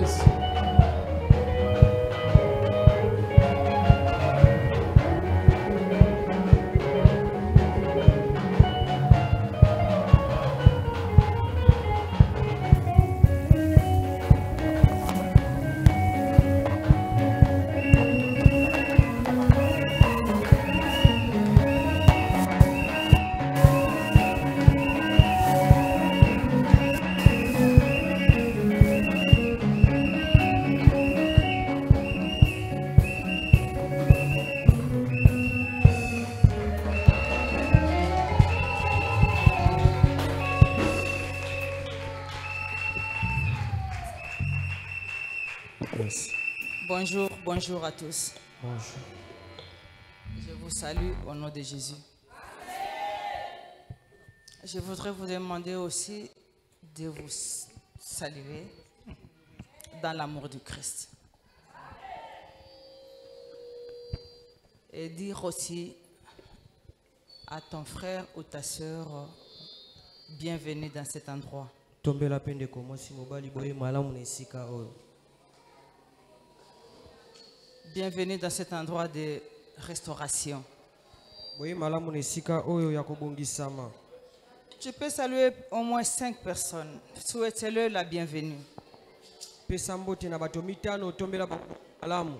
Yes. Yes. Bonjour, bonjour à tous. Bonjour. Je vous salue au nom de Jésus. Je voudrais vous demander aussi de vous saluer dans l'amour du Christ. Et dire aussi à ton frère ou ta sœur, bienvenue dans cet endroit. Tombela pende komosi mobali boye malamu na esika oyo. Bienvenue dans cet endroit de restauration. Boye malamu na esika oyo ya kobongisama. Je peux saluer au moins 5 personnes. Souhaitez-leur la bienvenue. Pesa mbote na bato mitano tombela malamu.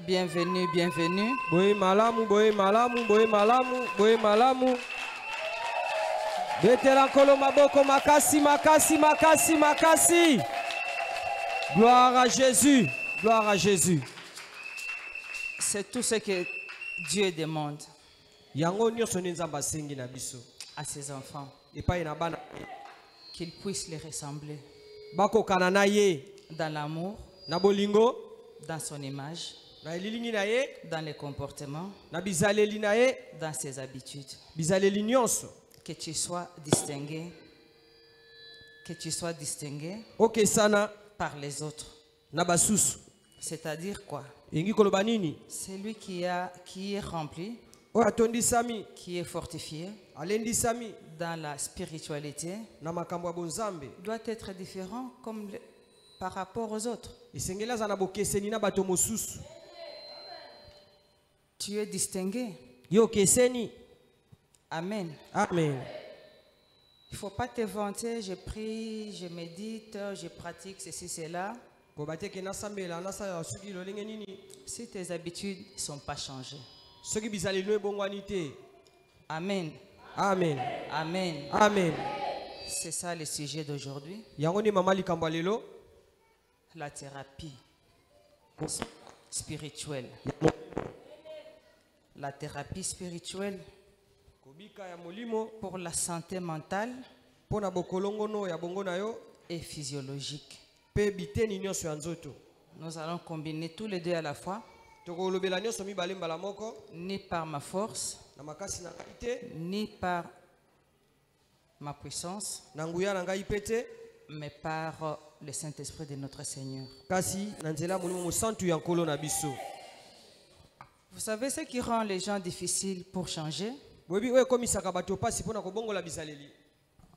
Bienvenue, bienvenue. Boye malamu, boye malamu, boye malamu, boye malamu. Betela nkolo maboko makasi, makasi, makasi, makasi. Gloire à Jésus, gloire à Jésus. C'est tout ce que Dieu demande Yango nyonso ni nzamba sengi na biso. à ses enfants, Epai na bana qu'ils puissent les ressembler bakokana na ye dans l'amour, na bolingo, dans son image, na elilingi na ye, dans les comportements, na bizaleli na ye, dans ses habitudes. bizaleli nyonso. Que tu sois distingué, que tu sois distingué Okesana par les autres. na basusu. C'est-à-dire quoi? Ingi koloba nini? Celui qui est rempli, Oyo atondisami, qui est fortifié alendisami dans la spiritualité, na makambo ya bonzambe. doit être différent par rapport aux autres. Esengeli aza na bokeseni na bato mosusu. Tu es distingué. Yo okeseni. Amen. Amen. Il ne faut pas te vanter, je prie, je médite, je pratique ceci, cela. Kobateke nasambela nasala suki lolenge nini? Si tes habitudes ne sont pas changées. Soki bizaleli no ebongwani te. Amen. Amen. Amen. Amen. C'est ça le sujet d'aujourd'hui. Yango ni mama likambo ya lelo. La thérapie spirituelle. La thérapie spirituelle Kobika ya molimo pour la santé mentale pona bokolongono ya bongo na yo et physiologique. pe biteni nyonso ya nzoto. Nous allons combiner tous les deux à la fois, Tokolobela nyonso mibale mbala moko ni par ma force, na makasi na ngai te, ni par ma puissance, na nguya na ngai pe te, mais par le Saint-Esprit de notre Seigneur. kasi na nzela ya molimo mosantu ya nkolo na biso. Vous savez ce qui rend les gens difficiles pour changer? Boyebi oyo ekomisaka bato pasi mpona kobongola bizaleli.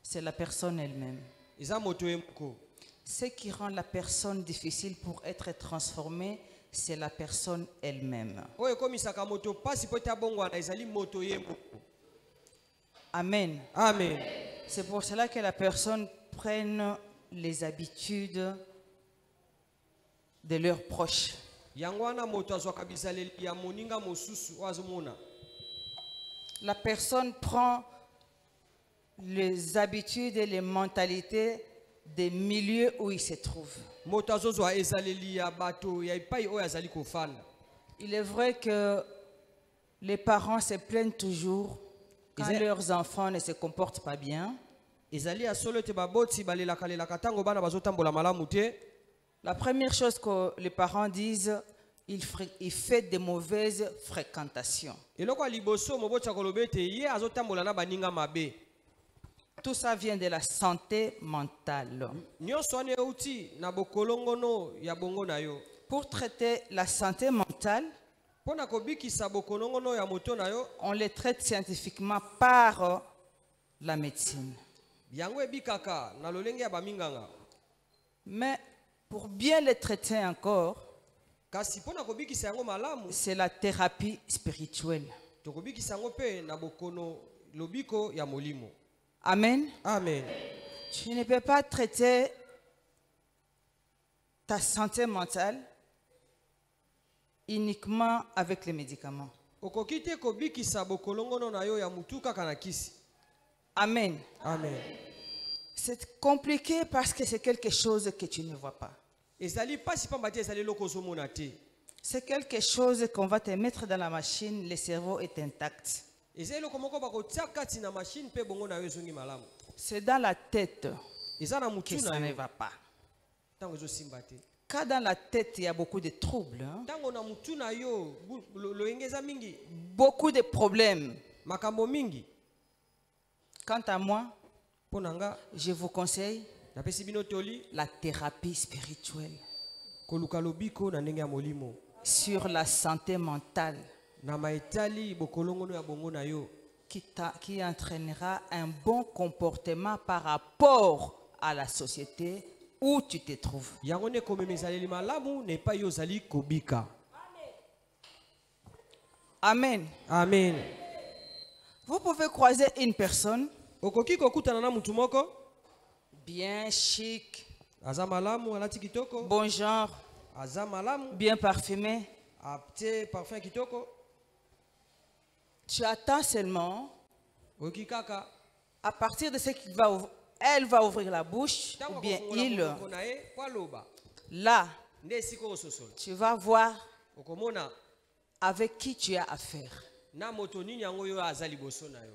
C'est la personne elle-même. Eza moto ye moko. Ce qui rend la personne difficile pour être transformée, c'est la personne elle-même. Oyo ekomisaka moto pasi po ete abongwana ezali moto ye moko. Amen. Amen. C'est pour cela que la personne prenne les habitudes de leurs proches. Yango wana moto azwaka bizaleli ya moninga mosusu oyo azomona. La personne prend les habitudes et les mentalités des milieux où il se trouve. Moto azozwa ezaleli ya bato ya epai oyo azali kofanda. Il est vrai que les parents se plaignent toujours quand leurs enfants ne se comportent pas bien. Ezali ya solo ete baboti balelaka lelaka ntango bana bazotambola malamu te. La première chose que les parents disent, il fait de mauvaises fréquentations. Eloko liboso moboti akoloba ete ye azotambola na baninga mabe. Tout ça vient de la santé mentale. Nyonso wana euti na bokolongono ya bongo na yo. Pour traiter la santé mentale, Pona kobikisa bokolongono ya moto na yo, on les traite scientifiquement par la médecine. yango ebikaka na lolenge ya baminganga. Mais pour bien les traiter encore, Kasi pona kobikisa yango malamu, c'est la thérapie spirituelle. tokobikisa yango pe na bokono lobiko ya molimo. Amen. Amen. Tu ne peux pas traiter ta santé mentale uniquement avec les médicaments. Okoki te kobikisa bokolongono na yo ya mutu kaka na kisi. Amen. Amen. C'est compliqué parce que c'est quelque chose que tu ne vois pas. Ezali pasi pamba te ezali loko ozomona te. C'est quelque chose qu'on va te mettre dans la machine, le cerveau est intact. Ezali loko moko bakotia kati na machine pe bongo na yo ezongi malamu. C'est dans la tête Eza na que mutu ça na ne yo. va pas. Tango ezosimba te. Car dans la tête, il y a beaucoup de troubles, hein? Tango na mutu na yo loyenge eza mingi. Beaucoup de problèmes. Makambo mingi. Quant à moi, Ponanga je vous conseille napesi bino toli la thérapie spirituelle koluka lobiko na ndenge ya molimo. sur la santé mentale Na maetali bokolongono ya bongo na yo. qui entraînera un bon comportement par rapport à la société où tu te trouves. Yango ne komemezaleli malamu ne pa yo zali kobika. Amen. Amen. Vous pouvez croiser une personne Okoki kokutana na mutu moko bien chic, aza malamu alati kitoko, bon genre, aza malamu bien parfumée. apte parfum kitoko. Tu attends seulement, Oki kaka à partir de ce qu'il va elle va ouvrir la bouche, tango ou bien kofungola il, monoko na ye po aloba là, nde esika ososolo tu vas voir okomona avec qui tu as affaire. na moto nini yango yo aza liboso na yo.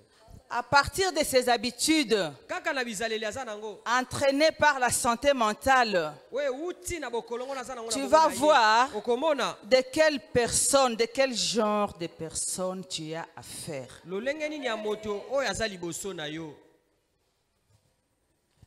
À partir de ses habitudes, Kaka na bizaleli aza nango entraînées par la santé mentale, we uti na bokolongo na aza nango na tu bongo vas na ye. voir Okomona de quelle personne, de quel genre de personne tu as affaire. lolenge nini ya moto oyo aza liboso na yo.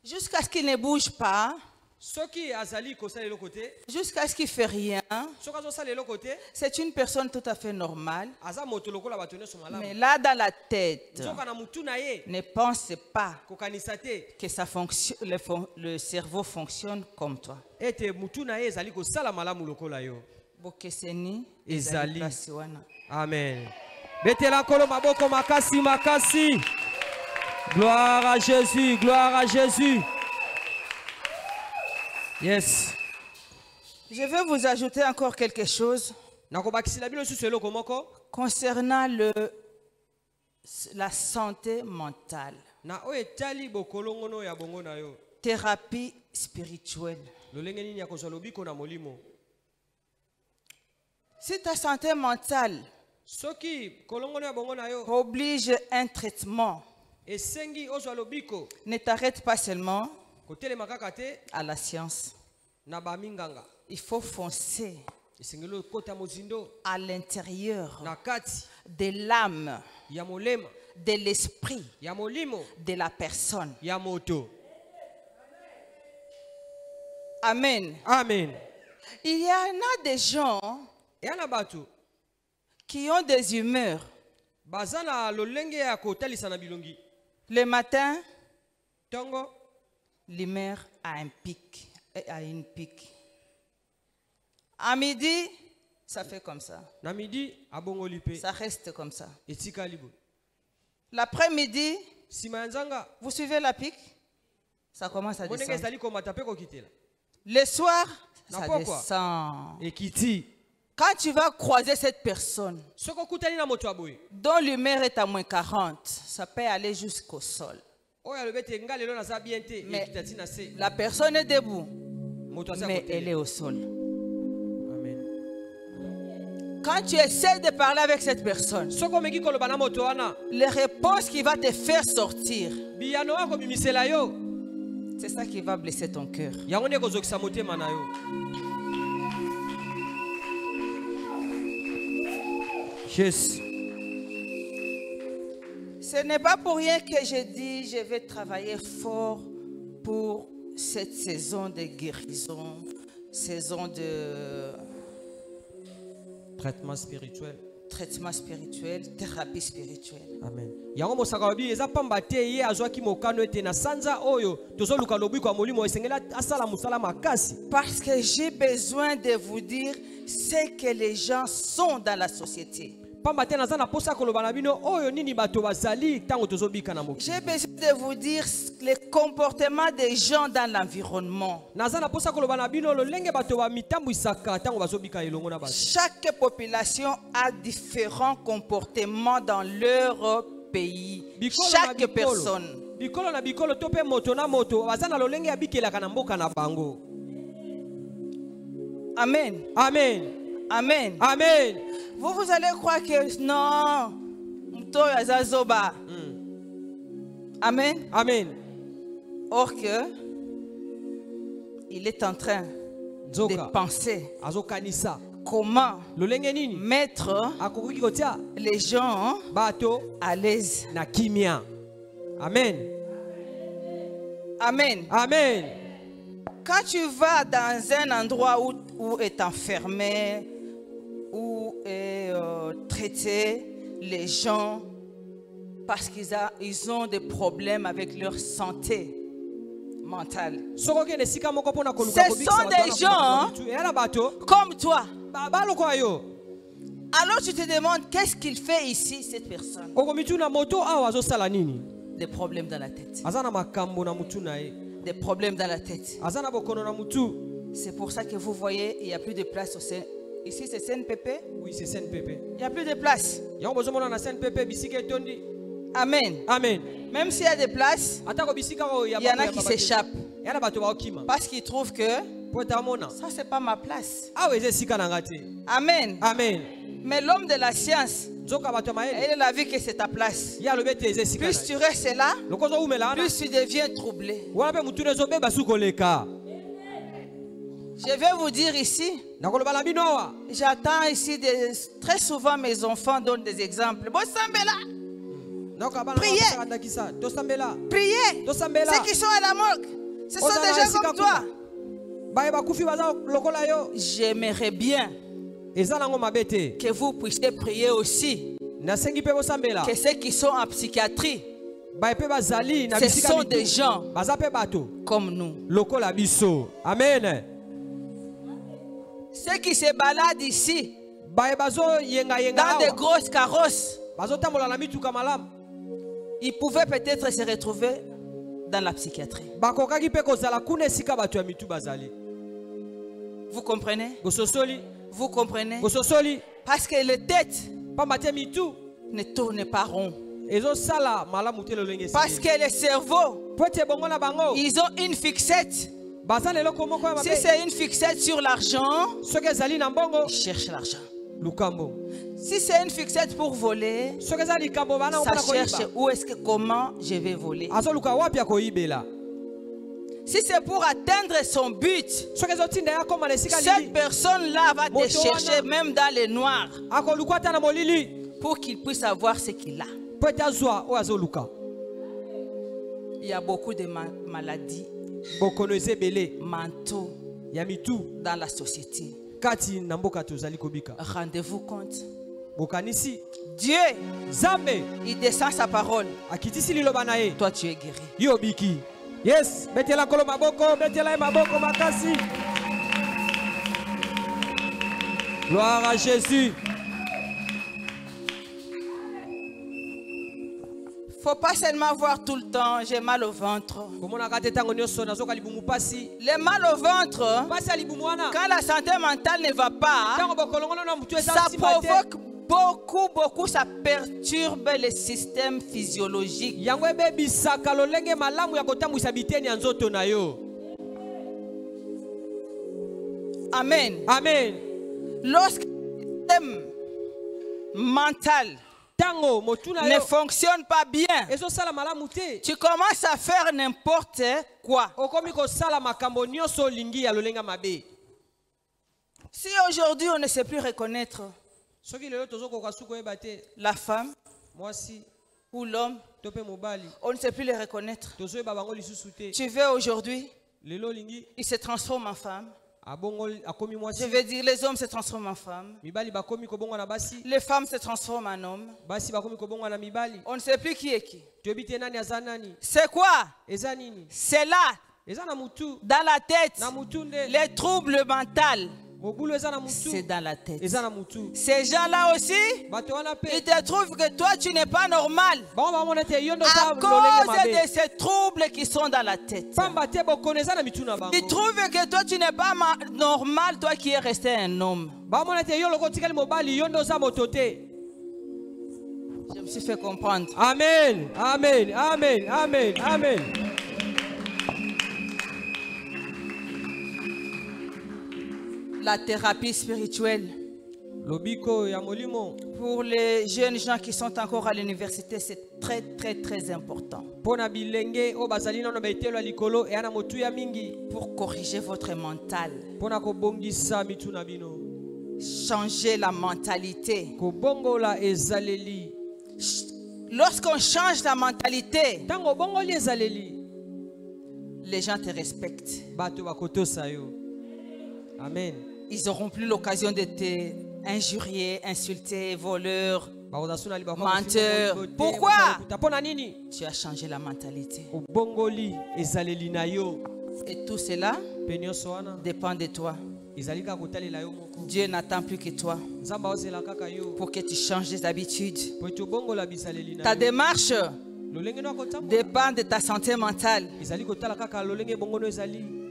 Jusqu'à ce qu'il ne bouge pas, Soki azali kosala eloko te, jusqu'à ce qu'il ne fait rien, soki azosala eloko te, c'est une personne tout à fait normale. aza moto lokola bato nyonso Mais malamu. là, dans la tête, Nzoka na mutu na ye ne pense pas kokanisa te que le cerveau fonctionne comme toi. ete mutu na ye ezali kosala malamu lokola yo. Bokeseni, Ezali. place wana. Amen. Betela kolo maboko makasi makasi. Gloire à Jésus, gloire à Jésus. Yes. Je vais vous ajouter encore quelque chose Nakobakisila bino susu eloko moko concernant la santé mentale. na oyo etali bokolongono ya bongo na yo. Thérapie spirituelle. Lolenge nini ya kozwa lobiko na molimo. Si ta santé mentale Soki kolongono ya bongo na yo oblige un traitement, esengi ozwa lobiko ne t'arrête pas seulement kotelema kaka te à la science. na baminganga. Il faut foncer Esengeli okota mozindo à l'intérieur na kati de l'âme, ya molema de l'esprit ya molimo de la personne. ya moto. Amen. Amen. Il y en a des gens Yana bato qui ont des humeurs. baza na lolenge ya kotalisa na bilongi. Le matin, Tongo l'humeur a un pic, a une pique. À midi, ça fait comme ça. na midi abongoli pe Ça reste comme ça. etika libo. L'après-midi, Sima ya nzanga vous suivez la pique, ça commence à mondenge descendre. ezali komata pe kokitela. Le soir, ça N'importe quoi. descend. Ekiti. Quand tu vas croiser cette personne Soko okutani na moto aboye dont l'humeur est à moins 40, ça peut aller jusqu'au sol. oyo alobi ete nga lelo naza bien te Mais ekita ti na se la personne est debout, moto aza mais elle est kotele. au sol. Amen. Quand tu essaies de parler avec cette personne, Soko omeki koloba na moto wana les réponses qui va te faire sortir, biyano ya kobimisela yo c'est ça qui va blesser ton cœur. yango nde ekozokisa motema na yo. Jésus. Ce n'est pas pour rien que je dis je vais travailler fort pour cette saison de guérison, saison de Traitement spirituel. traitement spirituel, thérapie spirituelle. Amen. Yango mosaka babi eza pamba te ye azwaki mokano ete na sanza oyo tozoluka lobiko ya molimo esengela asala musala makasi. Parce que j'ai besoin de vous dire ce que les gens sont dans la société. Pamba te naza na posa koloba na bino oyo nini bato bazali tango tozobika na mokili. J'ai besoin de vous dire les comportements des gens dans l'environnement. Naza na posa koloba na bino lolenge bato ba mitambu isaka tango bazobika elongo na bato. Chaque population a différents comportements dans leur pays. Chaque personne. Bikolo na bikolo to pe moto na moto baza na lolenge ya bikelaka na mboka na bango. Amen. Amen. Amen. Amen. Vous allez croire que non. Amen. Amen. Or que il est en train de penser comment mettre les gens à l'aise. Amen. Amen. Amen. Quand tu vas dans un endroit où est enfermé, où est traité les gens parce qu'ils ont des problèmes avec leur santé mentale. Ce sont des gens comme toi. Alors tu te demandes qu'est-ce qu'il fait ici cette personne. Des problèmes dans la tête. Des problèmes dans la tête. C'est pour ça que vous voyez, il n'y a plus de place au sein. Ici c'est CNPP. Oui, c'est CNPP. Il n'y a plus de place. Amen. Amen. Même s'il y a des places, il y en a qui s'échappent. Parce qu'ils trouvent que ça c'est pas ma place. Amen. Amen. Mais l'homme de la science, il a vu que c'est ta place. Plus tu restes là, plus tu deviens troublé. Je vais vous dire ici, j'attends ici très souvent mes enfants donnent des exemples. Priez. Priez. Ceux qui sont à la morgue, ce sont des gens comme toi. J'aimerais bien que vous puissiez prier aussi. Que ceux qui sont en psychiatrie, ce sont des gens comme nous. Amen. Ceux qui se baladent ici dans des grosses carrosses, ils pouvaient peut-être se retrouver dans la psychiatrie. Vous comprenez? Vous comprenez? Parce que les têtes ne tournent pas rond. Parce que les cerveaux, ils ont une fixette. Si c'est une fixette sur l'argent, ils cherchent l'argent. Si c'est une fixette pour voler, ça cherche où est-ce que, comment je vais voler. Si c'est pour atteindre son but, cette personne-là va te chercher même dans le noir pour qu'il puisse avoir ce qu'il a. Il y a beaucoup de maladies mentaux dans la société. Rendez-vous compte. Dieu, il descend sa parole. Toi, tu es guéri. Yes, betela kolo maboko, betela maboko makasi. Gloire à Jésus. Faut pas seulement voir tout le temps, j'ai mal au ventre. Le mal au ventre, quand la santé mentale ne va pas, ça provoque beaucoup, ça perturbe le système physiologique. Amen. Amen. Lorsque le système mental ne fonctionne pas bien, tu commences à faire n'importe quoi. Si aujourd'hui on ne sait plus reconnaître la femme ou l'homme, on ne sait plus les reconnaître. Tu veux aujourd'hui, il se transforme en femme. Je veux dire, les hommes se transforment en femmes. Les femmes se transforment en hommes. On ne sait plus qui est qui. C'est quoi? C'est là, dans la tête. Les troubles mentaux, c'est dans la tête. Ces gens-là aussi, ils te trouvent que toi, tu n'es pas normal. À cause de ces troubles qui sont dans la tête. Ils trouvent que toi, tu n'es pas normal, toi qui es resté un homme. Je me suis fait comprendre. Amen, amen, amen, amen, amen. La thérapie spirituelle. Pour les jeunes gens qui sont encore à l'université, c'est très, très, très important. Pour corriger votre mental. Changer la mentalité. Lorsqu'on change la mentalité, les gens te respectent. Amen. Ils n'auront plus l'occasion de te injurier, insulter, voleur, menteur. Pourquoi? Tu as changé la mentalité. Et tout cela dépend de toi. Dieu n'attend plus que toi pour que tu changes des habitudes. Ta démarche dépend de ta santé mentale.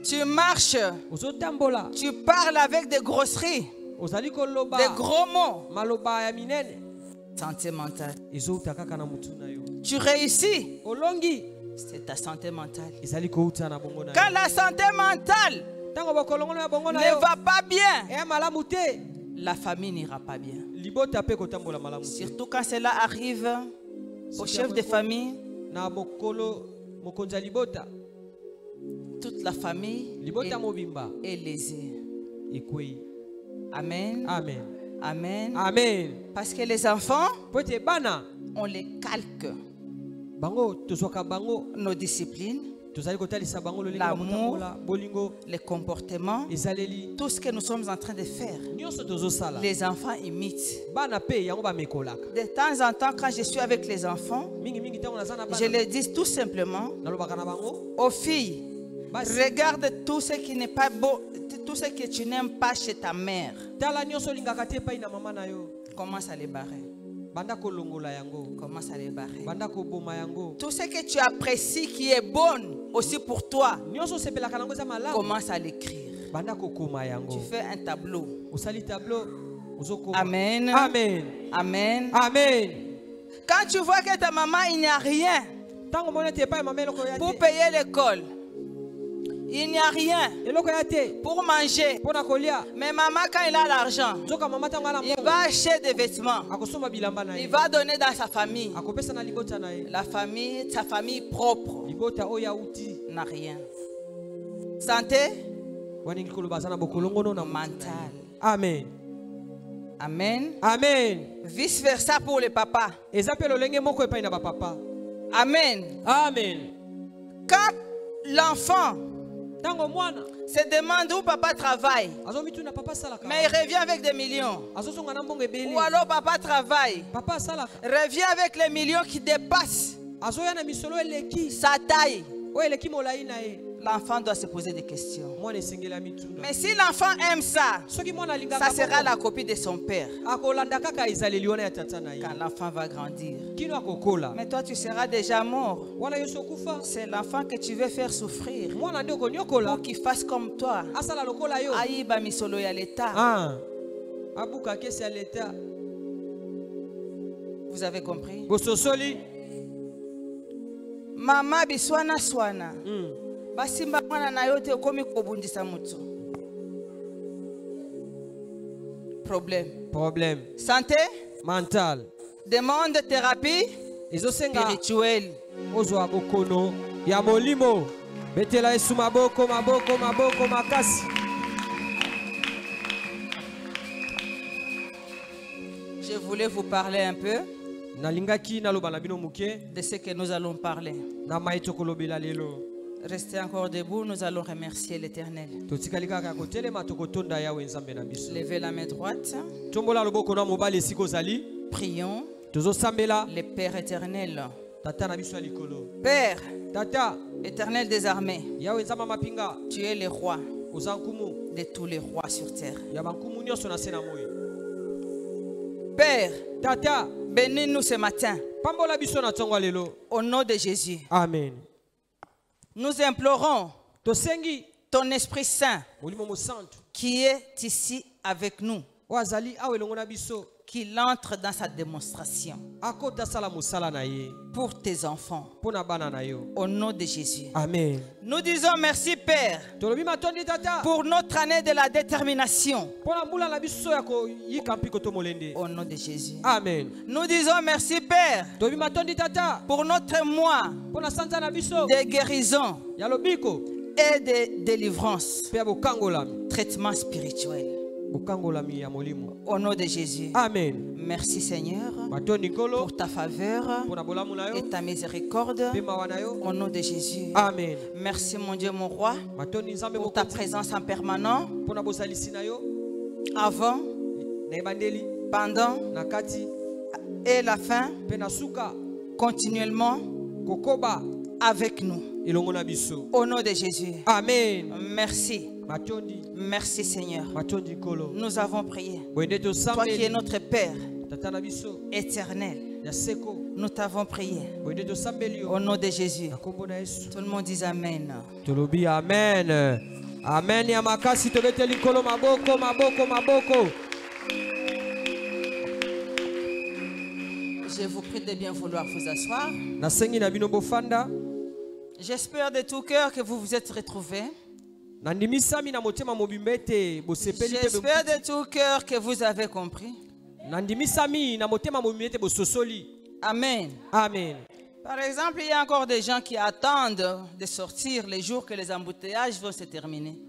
Tu marches, tu parles avec des grosseries, des gros mots. Santé mentale. Tu réussis, c'est ta santé mentale. Quand la santé mentale ne va pas bien, la famille n'ira pas bien. Surtout quand cela arrive au chef de famille, toute la famille est lésée. Amen. Amen. Amen. Amen. Parce que les enfants, on les calque. Nos disciplines, l'amour, les comportements, tout ce que nous sommes en train de faire, les enfants imitent. De temps en temps, quand je suis avec les enfants, je les dis tout simplement aux filles, regarde tout ce qui n'est pas beau, tout ce que tu n'aimes pas chez ta mère. Commence à les barrer. Commence à les barrer. Tout ce que tu apprécies qui est bon aussi pour toi, commence à l'écrire. Tu fais un tableau. Amen. Amen. Amen. Amen. Quand tu vois que ta maman, il n'y a rien pour payer l'école, il n'y a rien pour manger. Mais maman, quand il a l'argent, il va acheter des vêtements. Il va donner dans sa famille. La famille, sa famille propre, n'a rien. Santé mentale. Amen. Amen. Amen. Vice versa pour le papa. Amen. Amen. Quand l'enfant se demande où papa travaille, mais il revient avec des millions. Ou alors papa travaille, revient avec les millions qui dépassent sa taille. L'enfant doit se poser des questions. Mais si l'enfant aime ça, ça sera la copie de son père. Quand l'enfant va grandir. Mais toi, tu seras déjà mort. C'est l'enfant que tu veux faire souffrir pour qu'il fasse comme toi. Aïba misolo ya l'État. Vous avez compris? Mama biswana swana. Basimba mwana na yote ukomi kubundisa mutu. Problème. Santé mental. Demande thérapie spirituelle. Ozwa bokono ya molimo. Betela Yesu maboko makasi. Je voulais vous parler un peu nalingaki naloba na bino muke de ce que nous allons parler. Na maito kolobela lelo. Restez encore debout, nous allons remercier l'Éternel. Levez la main droite. Prions. Le Père éternel. Père éternel des armées, tu es le roi de tous les rois sur terre. Père, bénis-nous ce matin. Au nom de Jésus. Amen. Nous implorons ton Esprit Saint qui est ici avec nous, qu'il entre dans sa démonstration pour tes enfants. Au nom de Jésus. Amen. Nous disons merci Père pour notre année de la détermination. Au nom de Jésus. Amen. Nous disons merci Père pour notre mois de guérison et de délivrance, traitement spirituel. Au nom de Jésus. Amen. Merci Seigneur pour ta faveur et ta miséricorde. Au nom de Jésus. Amen. Merci mon Dieu, mon roi, pour ta présence en permanent, avant, pendant et la fin, continuellement avec nous. Au nom de Jésus. Amen. Merci. Merci Seigneur. Nous avons prié. Toi qui es notre Père éternel, nous t'avons prié. Au nom de Jésus. Tout le monde dit Amen. Amen. Amen. Yamakasi tobete likolo maboko maboko maboko. Je vous prie de bien vouloir vous asseoir. J'espère de tout cœur que vous vous êtes retrouvés. J'espère de tout cœur que vous avez compris. Amen. Amen. Par exemple, il y a encore des gens qui attendent de sortir les jours que les embouteillages vont se terminer.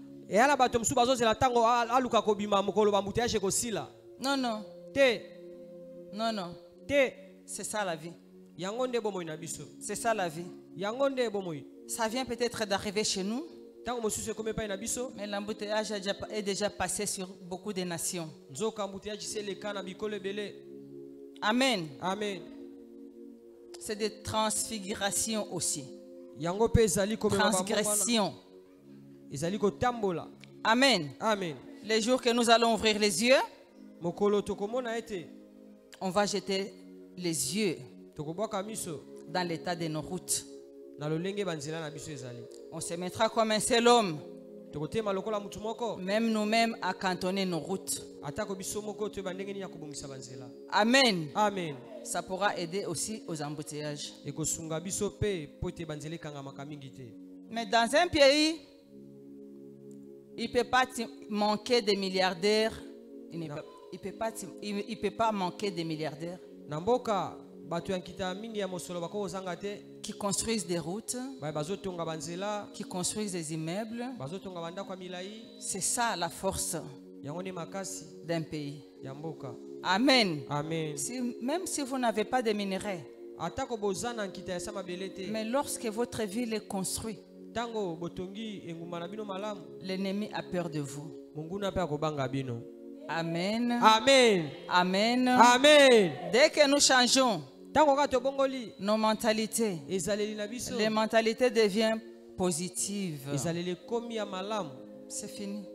Non, non. Non, non. C'est ça la vie. C'est ça la vie. Ça vient peut-être d'arriver chez nous, mais l'embouteillage est déjà passé sur beaucoup de nations. Amen. Amen. C'est des transfigurations aussi. Transgression. Amen. Amen. Les jours que nous allons ouvrir les yeux, on va jeter les yeux dans l'état de nos routes. On se mettra comme un seul homme, même nous-mêmes, à cantonner nos routes. Amen. Amen. Ça pourra aider aussi aux embouteillages. Mais dans un pays, il ne peut pas manquer de milliardaires. Il ne peut pas manquer de milliardaires qui construisent des routes, qui construisent des immeubles. C'est ça la force d'un pays. Amen. Amen. Même si vous n'avez pas de minerais, mais lorsque votre ville est construite, l'ennemi a peur de vous. Amen. Amen. Amen. Amen. Dès que nous changeons nos mentalités, les mentalités deviennent positives. C'est fini.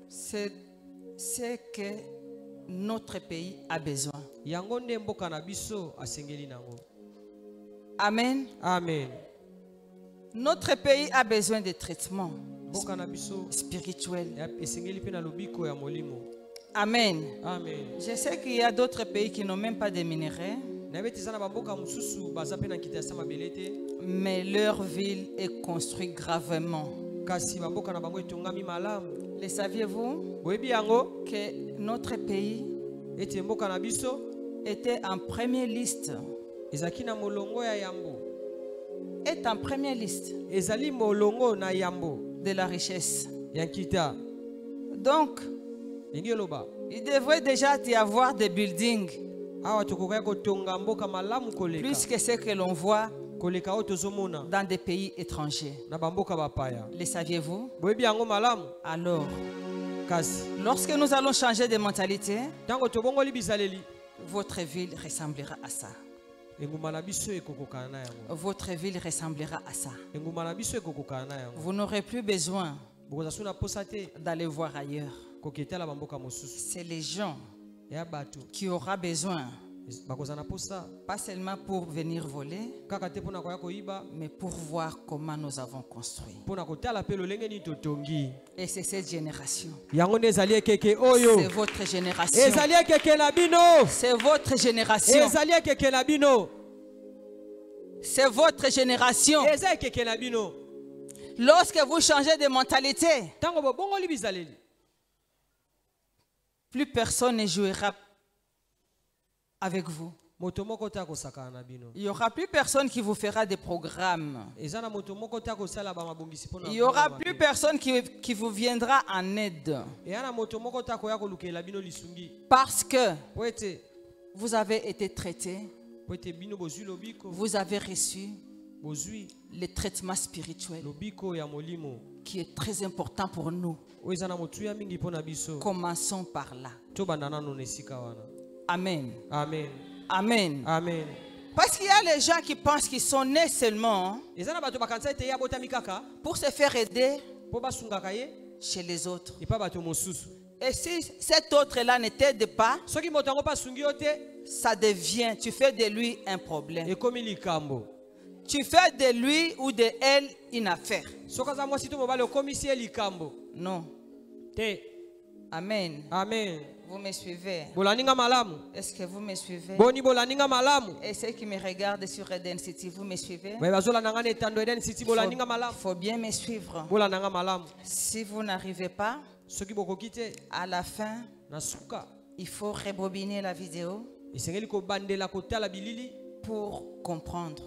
C'est ce que notre pays a besoin. Amen. Amen. Notre pays a besoin de traitement spirituel. Amen. Amen. Je sais qu'il y a d'autres pays qui n'ont même pas de minerais, mais leur ville est construite gravement. Le saviez-vous que notre pays était en première liste? Est en première liste de la richesse. Donc, il devrait déjà y avoir des buildings plus que ce que l'on voit dans des pays étrangers. Le saviez-vous? Alors, lorsque nous allons changer de mentalité, votre ville ressemblera à ça. Votre ville ressemblera à ça. Vous n'aurez plus besoin d'aller voir ailleurs. C'est les gens qui auront besoin, pas seulement pour venir voler, mais pour voir comment nous avons construit. Et c'est cette génération. C'est votre génération. C'est votre génération. C'est votre génération. Lorsque vous changez de mentalité, plus personne ne jouera avec vous. Il n'y aura plus personne qui vous fera des programmes. Il n'y aura plus personne qui vous viendra en aide. Parce que vous avez été traité, vous avez reçu le traitement spirituel qui est très important pour nous. Commençons par là. Amen. Amen. Amen. Amen. Parce qu'il y a les gens qui pensent qu'ils sont nés seulement pour se faire aider chez les autres. Et si cet autre-là ne t'aide pas, ça devient, tu fais de lui un problème. Tu fais de lui ou de elle une affaire. Non. Amen. Amen. Vous me suivez? Est-ce que vous me suivez? Et ceux qui me regardent sur Eden City, vous me suivez? Il faut bien me suivre. Si vous n'arrivez pas, à la fin, il faut rebobiner la vidéo pour comprendre.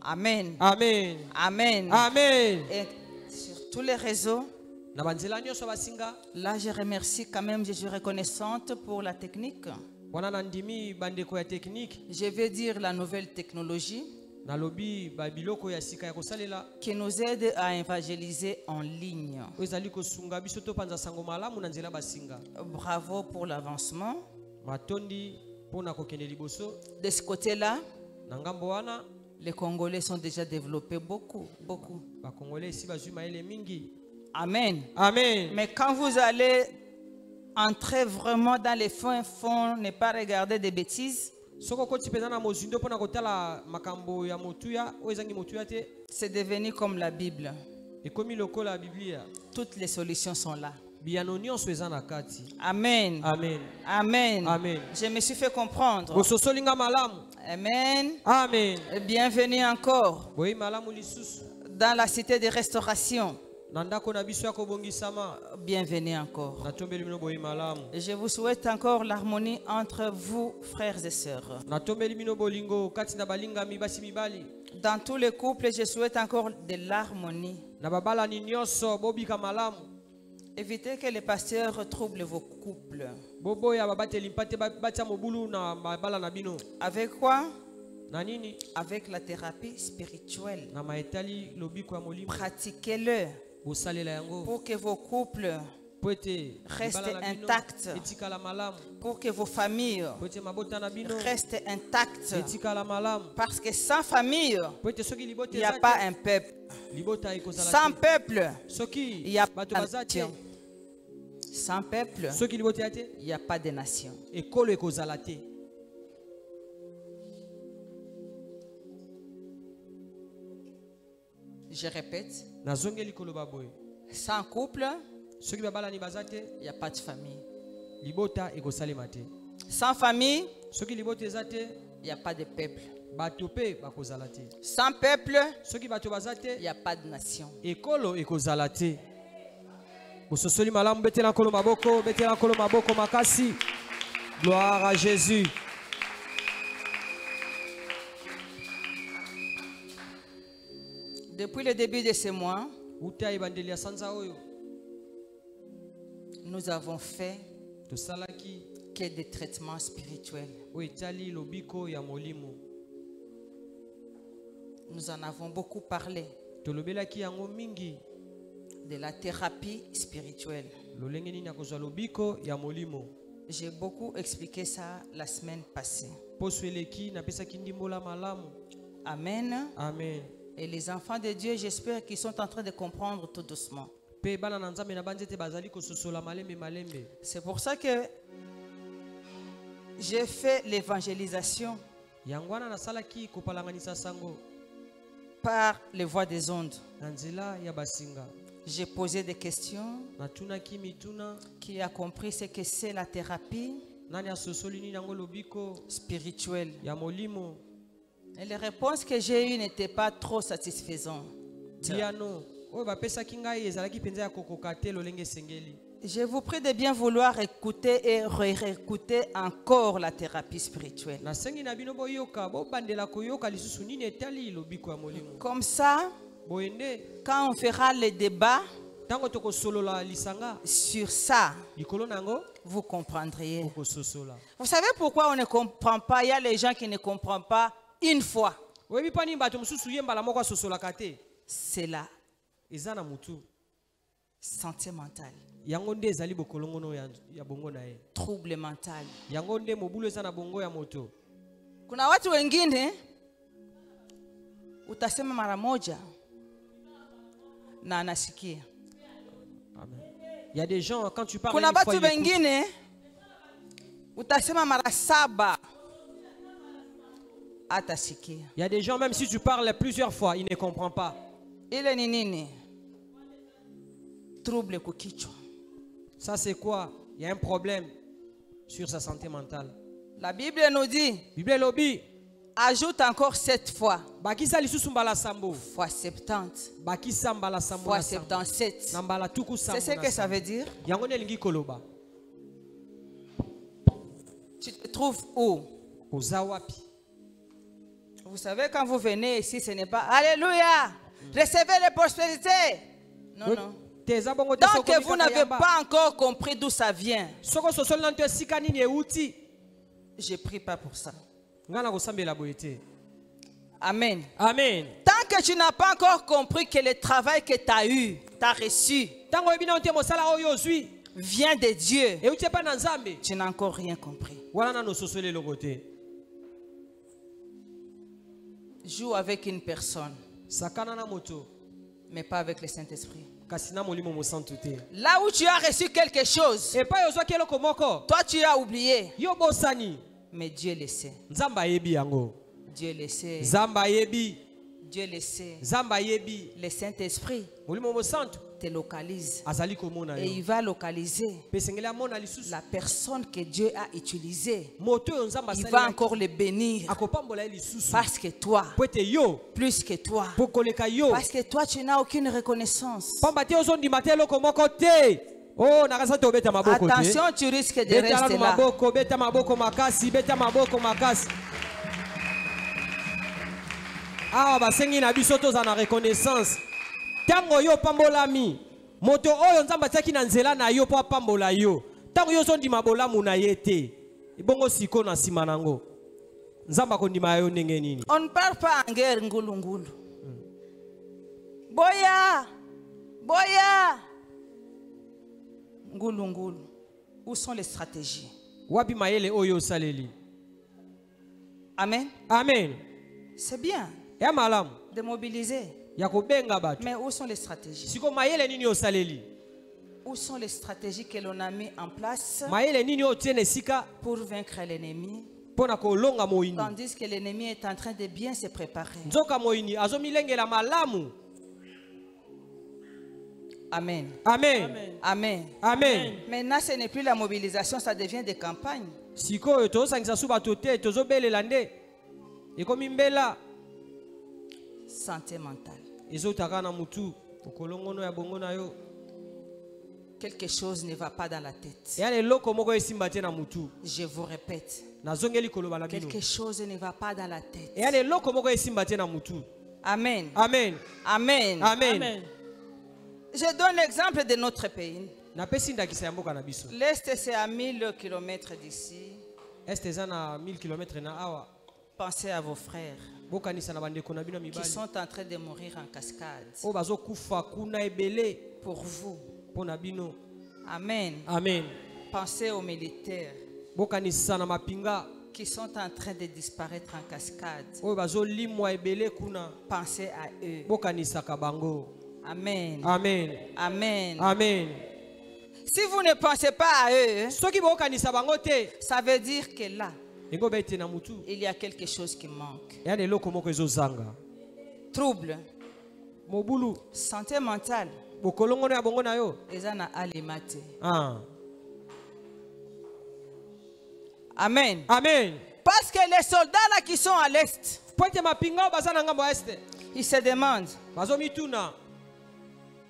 Amen. Amen. Amen. Amen. Et sur tous les réseaux, là, je remercie quand même, je suis reconnaissante pour la technique. Je vais dire la nouvelle technologie qui nous aide à évangéliser en ligne. Bravo pour l'avancement. De ce côté-là, les Congolais sont déjà développés beaucoup. Amen. Amen. Mais quand vous allez entrer vraiment dans les fonds, ne pas regarder des bêtises, c'est devenu comme la Bible. Toutes les solutions sont là. Amen. Amen. Amen. Amen. Je me suis fait comprendre. Amen. Amen. Et bienvenue encore dans la cité de restauration. Bienvenue encore. Et je vous souhaite encore l'harmonie entre vous, frères et sœurs. Dans tous les couples, je souhaite encore de l'harmonie. Évitez que les pasteurs troublent vos couples. Avec quoi? Avec la thérapie spirituelle. Pratiquez-le pour que vos couples restent intacts, pour que vos familles restent intactes. Parce que sans famille, il n'y a pas un peuple. Sans peuple, il n'y a pas de nation. Sans peuple, il n'y a pas de nation. Je répète, sans couple, il n'y a pas de famille. Sans famille, il n'y a pas de peuple. Sans peuple, il n'y a pas de nation. Gloire à Jésus. Depuis le début de ce mois, nous avons fait que des traitements spirituels. Nous en avons beaucoup parlé. De la thérapie spirituelle. J'ai beaucoup expliqué ça la semaine passée. Amen. Amen. Et les enfants de Dieu, j'espère qu'ils sont en train de comprendre tout doucement. C'est pour ça que j'ai fait l'évangélisation par les voies des ondes. J'ai posé des questions. Qui a compris ce que c'est la thérapie spirituelle? Et les réponses que j'ai eues n'étaient pas trop satisfaisantes. Je vous prie de bien vouloir écouter et réécouter encore la thérapie spirituelle. Comme ça, quand on fera le débat sur ça, vous comprendriez. Vous savez pourquoi on ne comprend pas? Il y a les gens qui ne comprennent pas une fois. C'est la santé mentale. Trouble mental. Kuna watu wengine utasema mara moja na anasikia. Il y a des gens, quand tu parles kuna watu wengine utasema mara saba atasikia. Il y a des gens, même si tu parles plusieurs fois, ils ne comprennent pas. Ile ni nini? Trouble kukichwa. Ça c'est quoi? Il y a un problème sur sa santé mentale. La Bible nous dit, ajoute encore 7 fois. Fois 70. Fois 77. C'est ce que ça veut dire. Tu te trouves où? Vous savez, quand vous venez ici, ce n'est pas Alléluia, recevez les prospérités. Non, non. Donc vous n'avez pas encore compris d'où ça vient. Je prie pas pour ça. Amen. Amen. Tant que tu n'as pas encore compris que le travail que tu as eu, tu as reçu, vient de Dieu, tu n'as encore rien compris. Joue avec une personne, mais pas avec le Saint-Esprit. Là où tu as reçu quelque chose, toi tu as oublié. Mais Dieu le sait. Dieu le sait. Dieu le sait. Le Saint-Esprit te localise. Et il va localiser la personne que Dieu a utilisée. Il va encore le bénir. Parce que toi, plus que toi, parce que toi tu n'as aucune reconnaissance. Attention, tu risques de rester là. Basengi na biso toza na reconnaissance. Tango yo pambolami, moto oyo nzamba tiaki na nzela na yo po pambola yo. Tango yo zondima bolamu na yete. Ibongo siko na sima nango. Nzamba kondima yo ndenge nini? On ne parle pas en guerre ngulu ngulu. Boya! Boya! Ngulu ngulu. Où sont les stratégies? Wapi mayele oyo saleli. Amen. Amen. C'est bien de mobiliser. Mais où sont les stratégies? Où sont les stratégies que l'on a mis en place pour vaincre l'ennemi? Tandis que l'ennemi est en train de bien se préparer. Amen. Amen. Amen. Amen. Maintenant, ce n'est plus la mobilisation, ça devient des campagnes. Santé mentale. Quelque chose ne va pas dans la tête. Je vous répète. Quelque chose ne va pas dans la tête. Amen. Amen. Amen. Amen. Je donne l'exemple de notre pays. napesi ndakisa ya mboka na biso. L'Est, c'est à 1000 km d'ici. Est eza na 1000 km na awa. Pensez à vos frères Bokanisa na bandeko na bino qui mibali. sont en train de mourir en cascade. O bazo kufa kuna ebele Pour vous. pona bino. Amen. Amen. Pensez aux militaires Bokanisa na mapinga. qui sont en train de disparaître en cascade. O bazo limwa ebele kuna. Pensez à eux. Bokanisa ka bango. Amen. Amen. Amen. Amen. Si vous ne pensez pas à eux, Soki bokanisa bango te. ça veut dire que là, Ngo bete na mutu. il y a quelque chose qui manque. Ya de loko moko ezozanga. Trouble, Mobulu. santé mentale, Bokolongo ya bongo na yo. ezana alimate. Ah. Amen. Amen. Parce que les soldats là qui sont à l'est, Pointe mapinga o baza na ngambo ya este. ils se demandent Bazo mituna.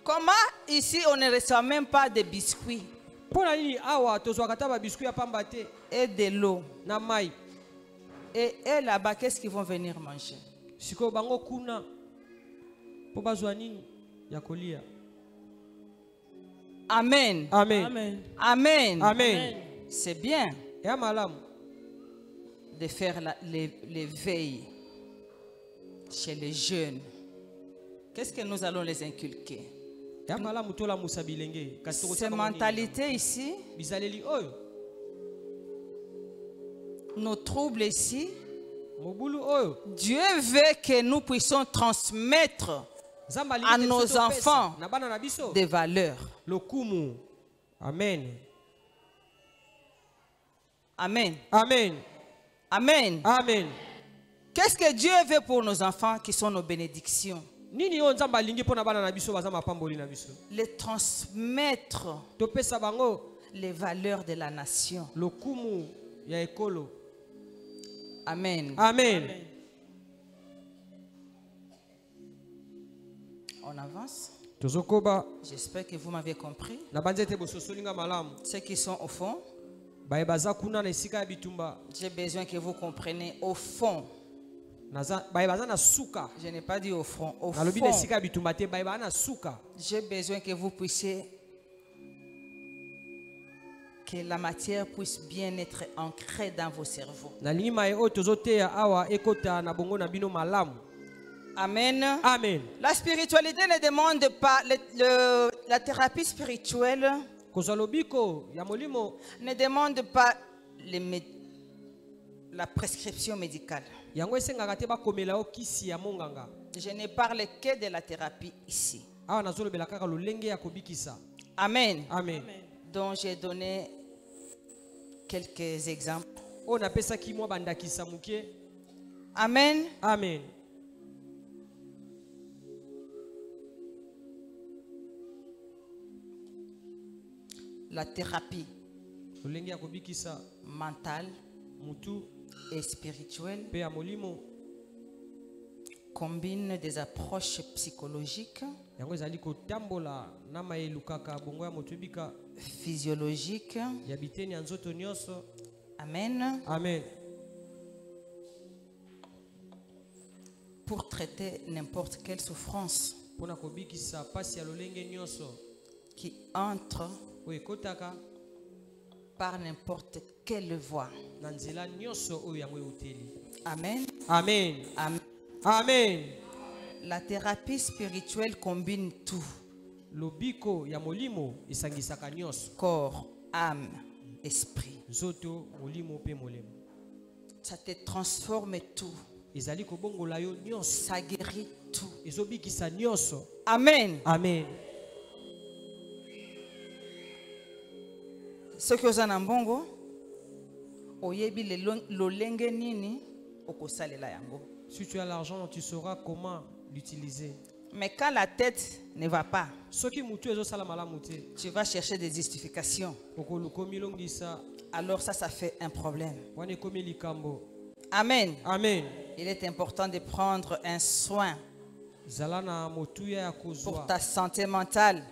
comment ici on ne reçoit même pas de biscuits Pona nini awa tozwaka ta ba biscuit ya pamba te et de l'eau. na mai. Et eux là-bas, qu'est-ce qu'ils vont venir manger? Siko bango kuna. Po bazwa nini ya kolia. Amen. Amen. Amen. Amen. Amen. C'est bien Ya malamu. de faire les veilles chez les jeunes. Qu'est-ce que nous allons les inculquer? Ya malamu tola musa bilenge. Kasi toko Ces tsaka nini. mentalités ici, Bizaleli oyo. nos troubles ici, Mobulu oyo. Dieu veut que nous puissions transmettre Zamba à limite nos biso topesa. enfants Na bana na biso. des valeurs. Lokumu. Amen. Amen. Amen. Amen. Amen. Qu'est-ce que Dieu veut pour nos enfants qui sont nos bénédictions? Nini oyo nzamba alingi pona bana na biso baza mapamboli na biso. Les transmettre Topesa bango les valeurs de la nation. lokumu ya ekolo. Amen. Amen. On avance. Tozokoba J'espère que vous m'avez compris. na banzete bososolinga malamu. Ceux qui sont au fond, Baye baza kuna na esika ya bitumba. j'ai besoin que vous compreniez au fond. Baye baza na suka. Je n'ai pas dit au front, au Na lobi na fond. esika ya bitumba te baye baza na suka. J'ai besoin que vous puissiez, que la matière puisse bien être ancrée dans vos cerveaux. Na lingi mae oyo tozoteya awa ekota na bongo na bino malamu. Amen. Amen. La spiritualité ne demande pas, la thérapie spirituelle Kozwa lobiko ya molimo ne demande pas la prescription médicale. yango esengaka te bakomela yo kisi ya monganga. Je ne parle que de la thérapie ici. Awa nazolobela kaka lolenge ya kobikisa. Amen. Amen. Donc j'ai donné quelques exemples. Oyo napesaki mwa bandakisa muke. Amen. Amen. La thérapie Lolenge ya kobikisa mentale mutu et spirituelle pe ya molimo combine des approches psychologiques, yango ezali kotambola na mayelu kaka bongo ya moto ebika physiologiques. ya biteni ya nzoto nyonso. Amen. Amen. Pour traiter n'importe quelle souffrance Pona kobikisa pasi ya lolenge nyonso qui entre oyo ekotaka par n'importe quelle voie. na nzela nyonso oyo yango euteli. Amen. Amen. Amen. Amen. La thérapie spirituelle combine tout, Lobiko ya molimo esangisaka nyonso. corps, âme, esprit. Nzoto, molimo pe molemo. Ça te transforme tout, Ezali kobongola yo nyonso. ça guérit tout. Ezobikisa nyonso. Amen. Amen. Ce que vous en mbongo, oyebi lolenge nini okosalela yango. Si tu as l'argent, tu sauras comment l'utiliser. Mais quand la tête ne va pas, Soki mutu ezosala malamu te, tu vas chercher des justifications. okolukomi longisa, Alors ça fait un problème. wana ekomi likambo. Amen. Amen. Il est important de prendre un soin Zala na motuya ya pour kozwa. ta santé mentale,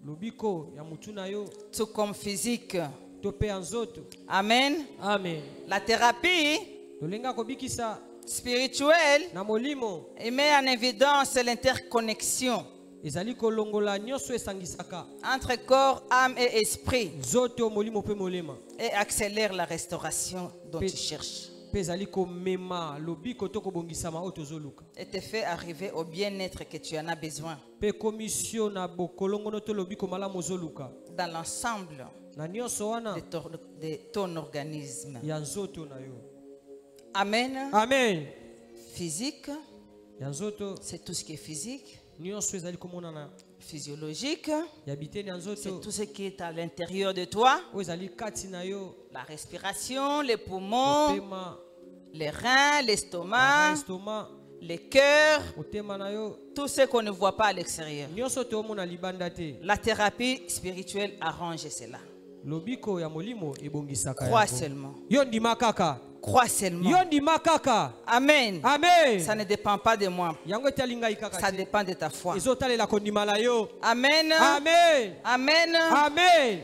Lobiko ya mutu na yo, tout comme physique. to pe ya nzoto. Amen. Amen. La thérapie Lolenga kobikisa spirituelle na molimo. met en évidence l'interconnexion ezali kolongola nyonso esangisaka entre corps, âme et esprit nzoto molimo pe molema et accélère la restauration dont tu cherches. pe ezali komema lobiko to kobongisama oyo tozoluka Et te fait arriver au bien-être que tu en as besoin pe komisio na bokolongono to lobiko malamu ozoluka dans l'ensemble na nyonso wana de ton organisme. ya nzoto na yo. Amen. Amen. Physique, Ya nzoto c'est tout ce qui est physique. nyonso ezali komonana Physiologique, ya biteni ya c'est nzoto tout ce qui est à l'intérieur de toi. oyo ezali kati na yo. La respiration, les poumons, Motema, les reins, l'estomac, estomac, les cœurs, motema na yo tout ce qu'on ne voit pas à l'extérieur. nyonso toomona libanda te. La thérapie spirituelle arrange cela. Lobiko ya molimo ebongisaka Crois yango. seulement. Yo ndima kaka. Crois seulement. Yo ndima kaka. Amen. Amen. Ça ne dépend pas de moi. Yango etali ngai kaka Ça te. dépend de ta foi. Ezotalela kondima na yo. Amen. Amen. Amen. Amen.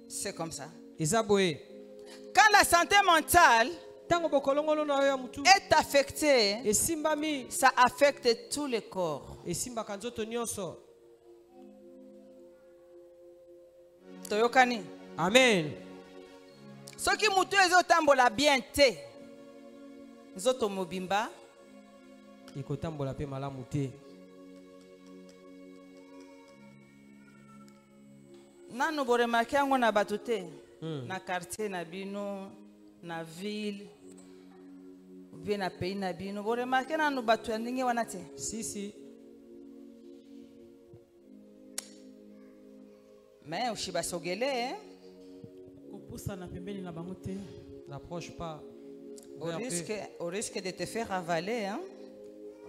C'est comme ça. Eza boye. Quand la santé mentale Tango bokolongolo na yo ya mutu est affectée, esimbami ça affecte tous les corps. esimbaka nzoto nyonso. Toyokani. Amen. Soki mutu ezotambola bien te, nzoto mobimba, Ekotambola pe malamu te. nanu boremake yango na bato te, na quartier na bino, na ville, ou bien na pays na bino, boremake nanu bato ya ndenge wana te. Si. Mais ushibasogele, kopusana pembeni na bango te. N'approche pas. au risque de te faire avaler. Hein?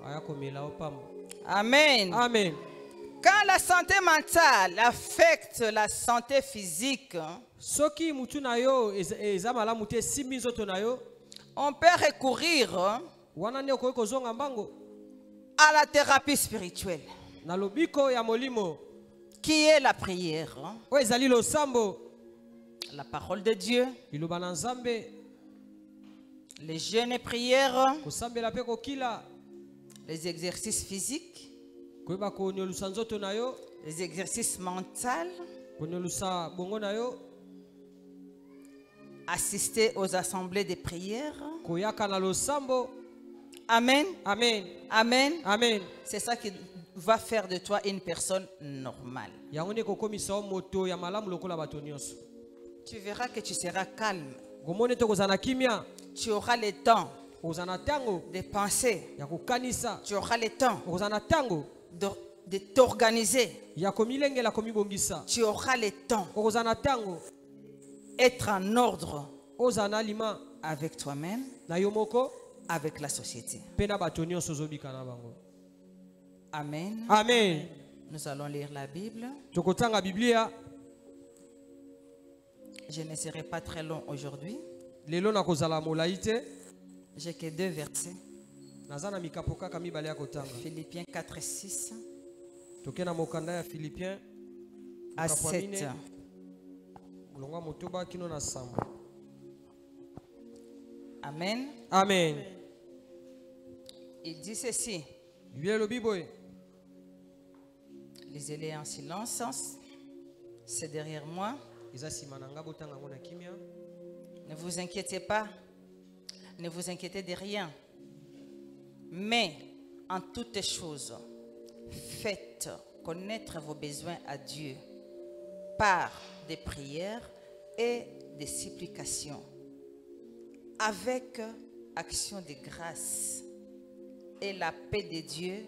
Aya komela opamba. Amen. Amen. Quand la santé mentale affecte la santé physique, Soki mutu na yo eza malamu te simbi nzoto na yo on peut recourir wana nde okoki kozonga mbango à la thérapie spirituelle, na lobiko ya molimo qui est la prière, oyo ezali losambo la parole de Dieu, liloba na Nzambe les jeûnes et prières, kosambela pe kokila les exercices physiques, koyeba konyolusa nzoto na yo les exercices mentaux, konyolusa bongo na yo assister aux assemblées de prière. koyaka na losambo. Amen. Amen. Amen. Amen. C'est ça qui va faire de toi une personne normale. yango nde kokomisa yo moto ya malamu lokola bato nyonso. Tu verras que tu seras calme. gomoni te kozala na kimia Tu auras le temps kozala na ntango de penser. ya kokanisa Tu auras le temps kozala na ntango de t'organiser. ya komilengela komibongisa Tu auras le temps kozala na ntango d'être en ordre ozala na alima avec toi-même, na yo moko avec la société. mpe na bato nyonso ozobika na bango. Amen. Amen. Nous allons lire la Bible. Tokotanga Biblia. Je ne serai pas très long aujourd'hui. Lelo na kozala molai te. J'ai que 2 versets. Nazana mikapo kaka mibale ya kotanga. Philippiens 4 et 6 Tokena mokanda ya Philippiens à 7. Mulonga motoba kino na samba. Amen. Amen. Il dit ceci. Biblia lobi boye. Lisez-les en silence. C'est derrière moi. Eza sima na nga botanga ngona kimia. Ne vous inquiétez pas. Ne vous inquiétez de rien. Mais en toutes choses, faites connaître vos besoins à Dieu par des prières et des supplications, avec action de grâce, et la paix de Dieu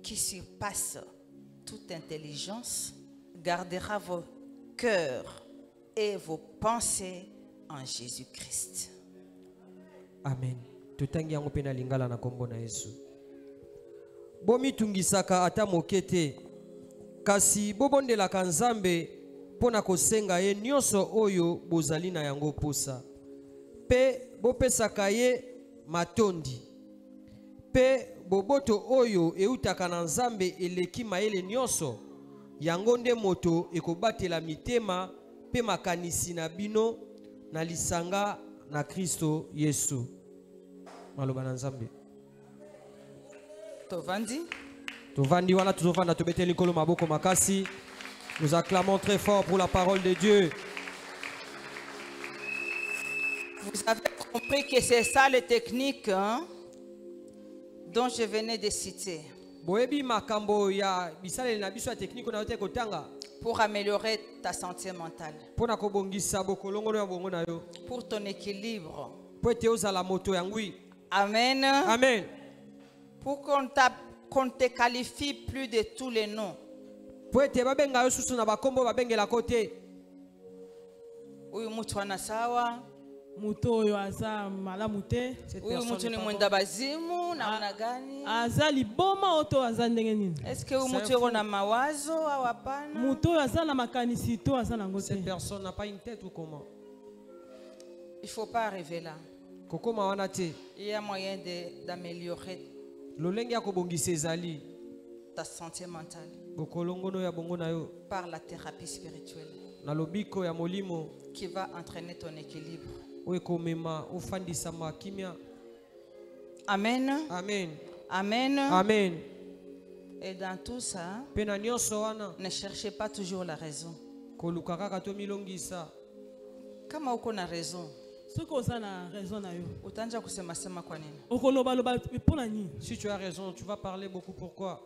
qui surpasse toute intelligence gardera vos cœurs et vos pensées en Jésus-Christ. Amen. Totangi yango pena lingala na kombo na Yesu. Bomi tungisaka ata mokete. Kasi bobondelaka Nzambe pona kosenga ye nyonso oyo bozali na yango posa. Pe bopesaka ye matondi. Pe boboto oyo eutaka na Nzambe eleki mayele nyonso. Yango nde moto ekobatela mitema pe makanisi na bino na lisanga na Kristo Yesu. Maloba na Nzambe. Tovandi. Tovandi wana tozovanda tobeteli nkolo maboko makasi. Nous acclamons très fort pour la parole de Dieu. Vous avez compris que c'est ça les techniques hein, dont je venais de citer Boyebi makambo ya bisaleli na biso ya technique na yote kotanga. pour améliorer ta santé mentale, Pona kobongisa bokolongono ya bongo na yo. pour ton équilibre. Po ete ozala moto ya ngwi. Amen. Amen. Pour qu'on ne te qualifie plus de tous les noms. Po ete babenga yo susu na bakombo babengela kote. Uyu mutu wana sawa. Muto oyo aza malamu te. Uyu mutu ni mwenda bazimu namna gani? Aza liboma oto aza ndenge nini? Est-ce que uyu mutu yako na mawazo au hapana? Muto oyo aza na makanisi to aza nango te. Cette personne n'a pas une tête ou comment? Il faut pas arriver là. Kokoma wana te. Il y a moyen d'améliorer Lolenge ya kobongisa ezali. ta santé mentale Bokolongono ya bongo na yo. par la thérapie spirituelle Na lobiko ya molimo. qui va entraîner ton équilibre. Oekomema ofandisa kimia. Amen. Amen. Amen. Amen. Et dans tout ça, Pena nyonso wana. ne cherchez pas toujours la raison. Koluka kaka to milongisa. Kama uko na raison, Soki oza na raison na yo. utaanza kusema sema kwa nini? Okoloba loba mpona nini? Si tu as raison, tu vas parler beaucoup. Pourquoi?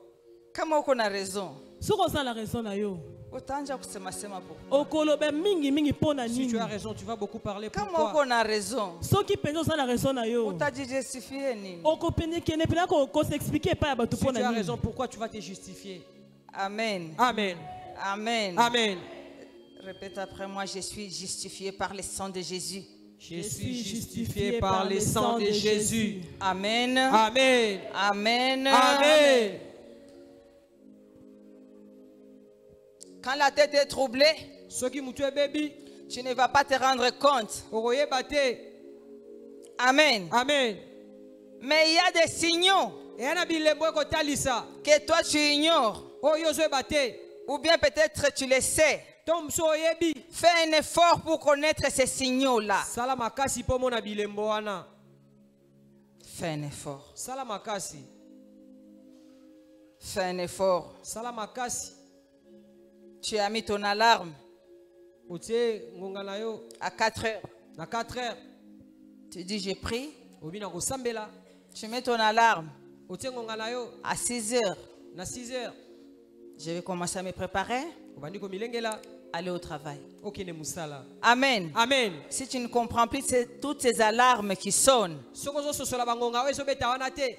Kama uko na raison, Soki oza na raison na yo. utaanza kusema sema pourquoi? Okoloba mingi mpona Si nini? tu as raison, tu vas beaucoup parler. Kama Pourquoi? uko na raison, Soki penza oza na raison na yo. utajijustifier nini? Okopendekene pena ko s'expliquer pa ya bato Si tu mpona as nini? raison, pourquoi tu vas te justifier? Amen. Amen. Amen. Amen. Répète après moi, je suis justifié par le sang de Jésus. Je suis justifié par le sang de Jésus. Amen. Amen. Amen. Amen. Quand la tête est troublée, Ce qui m'a baby, tu ne vas pas te rendre compte. oroye bate. Amen. Amen. Mais il y a des signaux Et ana bilembo ko talisa. que toi tu ignores. O yozo bate. Ou bien peut-être tu le sais. Tom so yebi. Fais un effort pour connaître ces signaux-là. Sala makasi po mona bilembo wana. Fais un effort. Sala makasi. Fais un effort. Sala makasi. Tu as mis ton alarme Otie ngonga na yo à 4 heures. na 4 heures. Tu dis je prie. Obina ko sambela. Tu mets ton alarme Otie ngonga na yo à 6 heures. na 6 heures. Je vais commencer à me préparer, Obandi ko milengela. aller au travail. Okene musala. Amen. Amen. Si tu ne comprends plus toutes ces alarmes qui sonnent, Soko zo sosola bangonga weso beta wana te.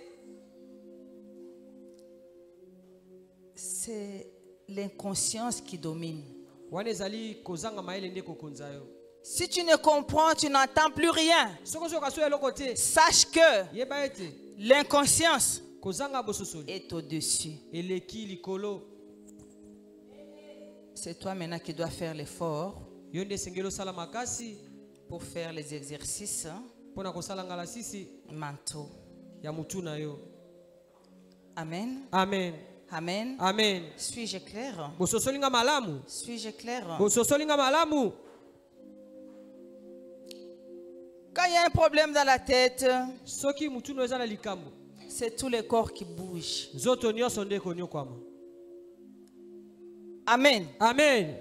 c'est l'inconscience qui domine. Wana ezali kozanga maele nde kokonza yo. Si tu ne comprends, tu n'entends plus rien. Soko zo kaso eloko te. Sache que Yeba ete l'inconscience kozanga bososoli. est au-dessus. Eleki likolo. C'est toi maintenant qui dois faire l'effort Yo nde sengelo sala makasi pour faire les exercices pona kosala ngala sisi mentaux. ya mutu na yo. Amen. Amen. Amen. Amen. Suis-je clair? Bososolinga malamu. Suis-je clair? Bososolinga malamu. Quand il y a un problème dans la tête, Soki mutu no ezala likambo. c'est tout le corps qui bouge. Nzoto nyonso nde konyokwama. Amen. Amen.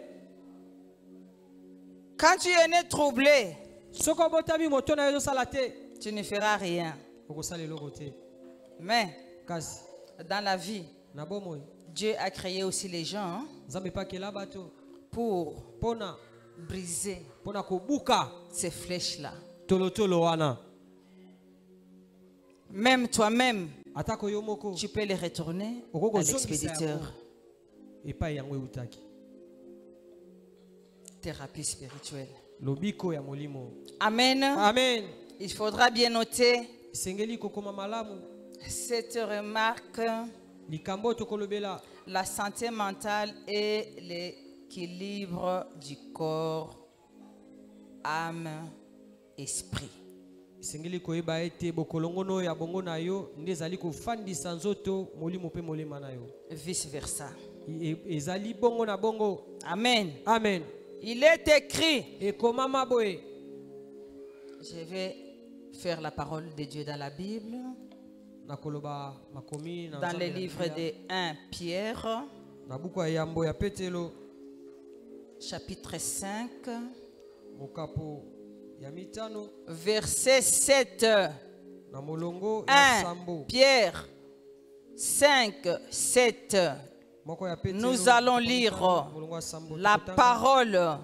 Quand tu es né troublé, Soko botami moto na yo sala te. tu ne feras rien. Okosala eloko te. Mais Kasi dans la vie, na bomoi. Dieu a créé aussi les gens Nzambe pa kela bato. pour Pona briser pona kobuka ces flèches-là. tolotolo wana. Même toi-même, Atako yo moko. tu peux les retourner Okoko à zongisa l'expéditeur. yango. Epai yango eutaki. Thérapie spirituelle. Lobiko ya molimo. Amen. Amen. Il faudra bien noter Sengeli kokoma malamu. cette remarque. Likambo tokolobela. La santé mentale et l'équilibre du corps, âme, esprit. Sengeli koyeba ete bokolongono ya bongo na yo ndezali kofandisa nzoto molimo pe molema na yo. Vice versa. Ezali bongo na bongo. Amen. Amen. Il est écrit. Et comment maboe? Je vais faire la parole de Dieu dans la Bible. nakoloba makomi na dans le livre de 1 Pierre, na buku ya yambo ya Petelo chapitre 5, mokapo ya mitano verset 7. na molongo ya 1 sambo Pierre 5, 7. moko ya Petelo. Nous allons lire molongo ya sambo la parole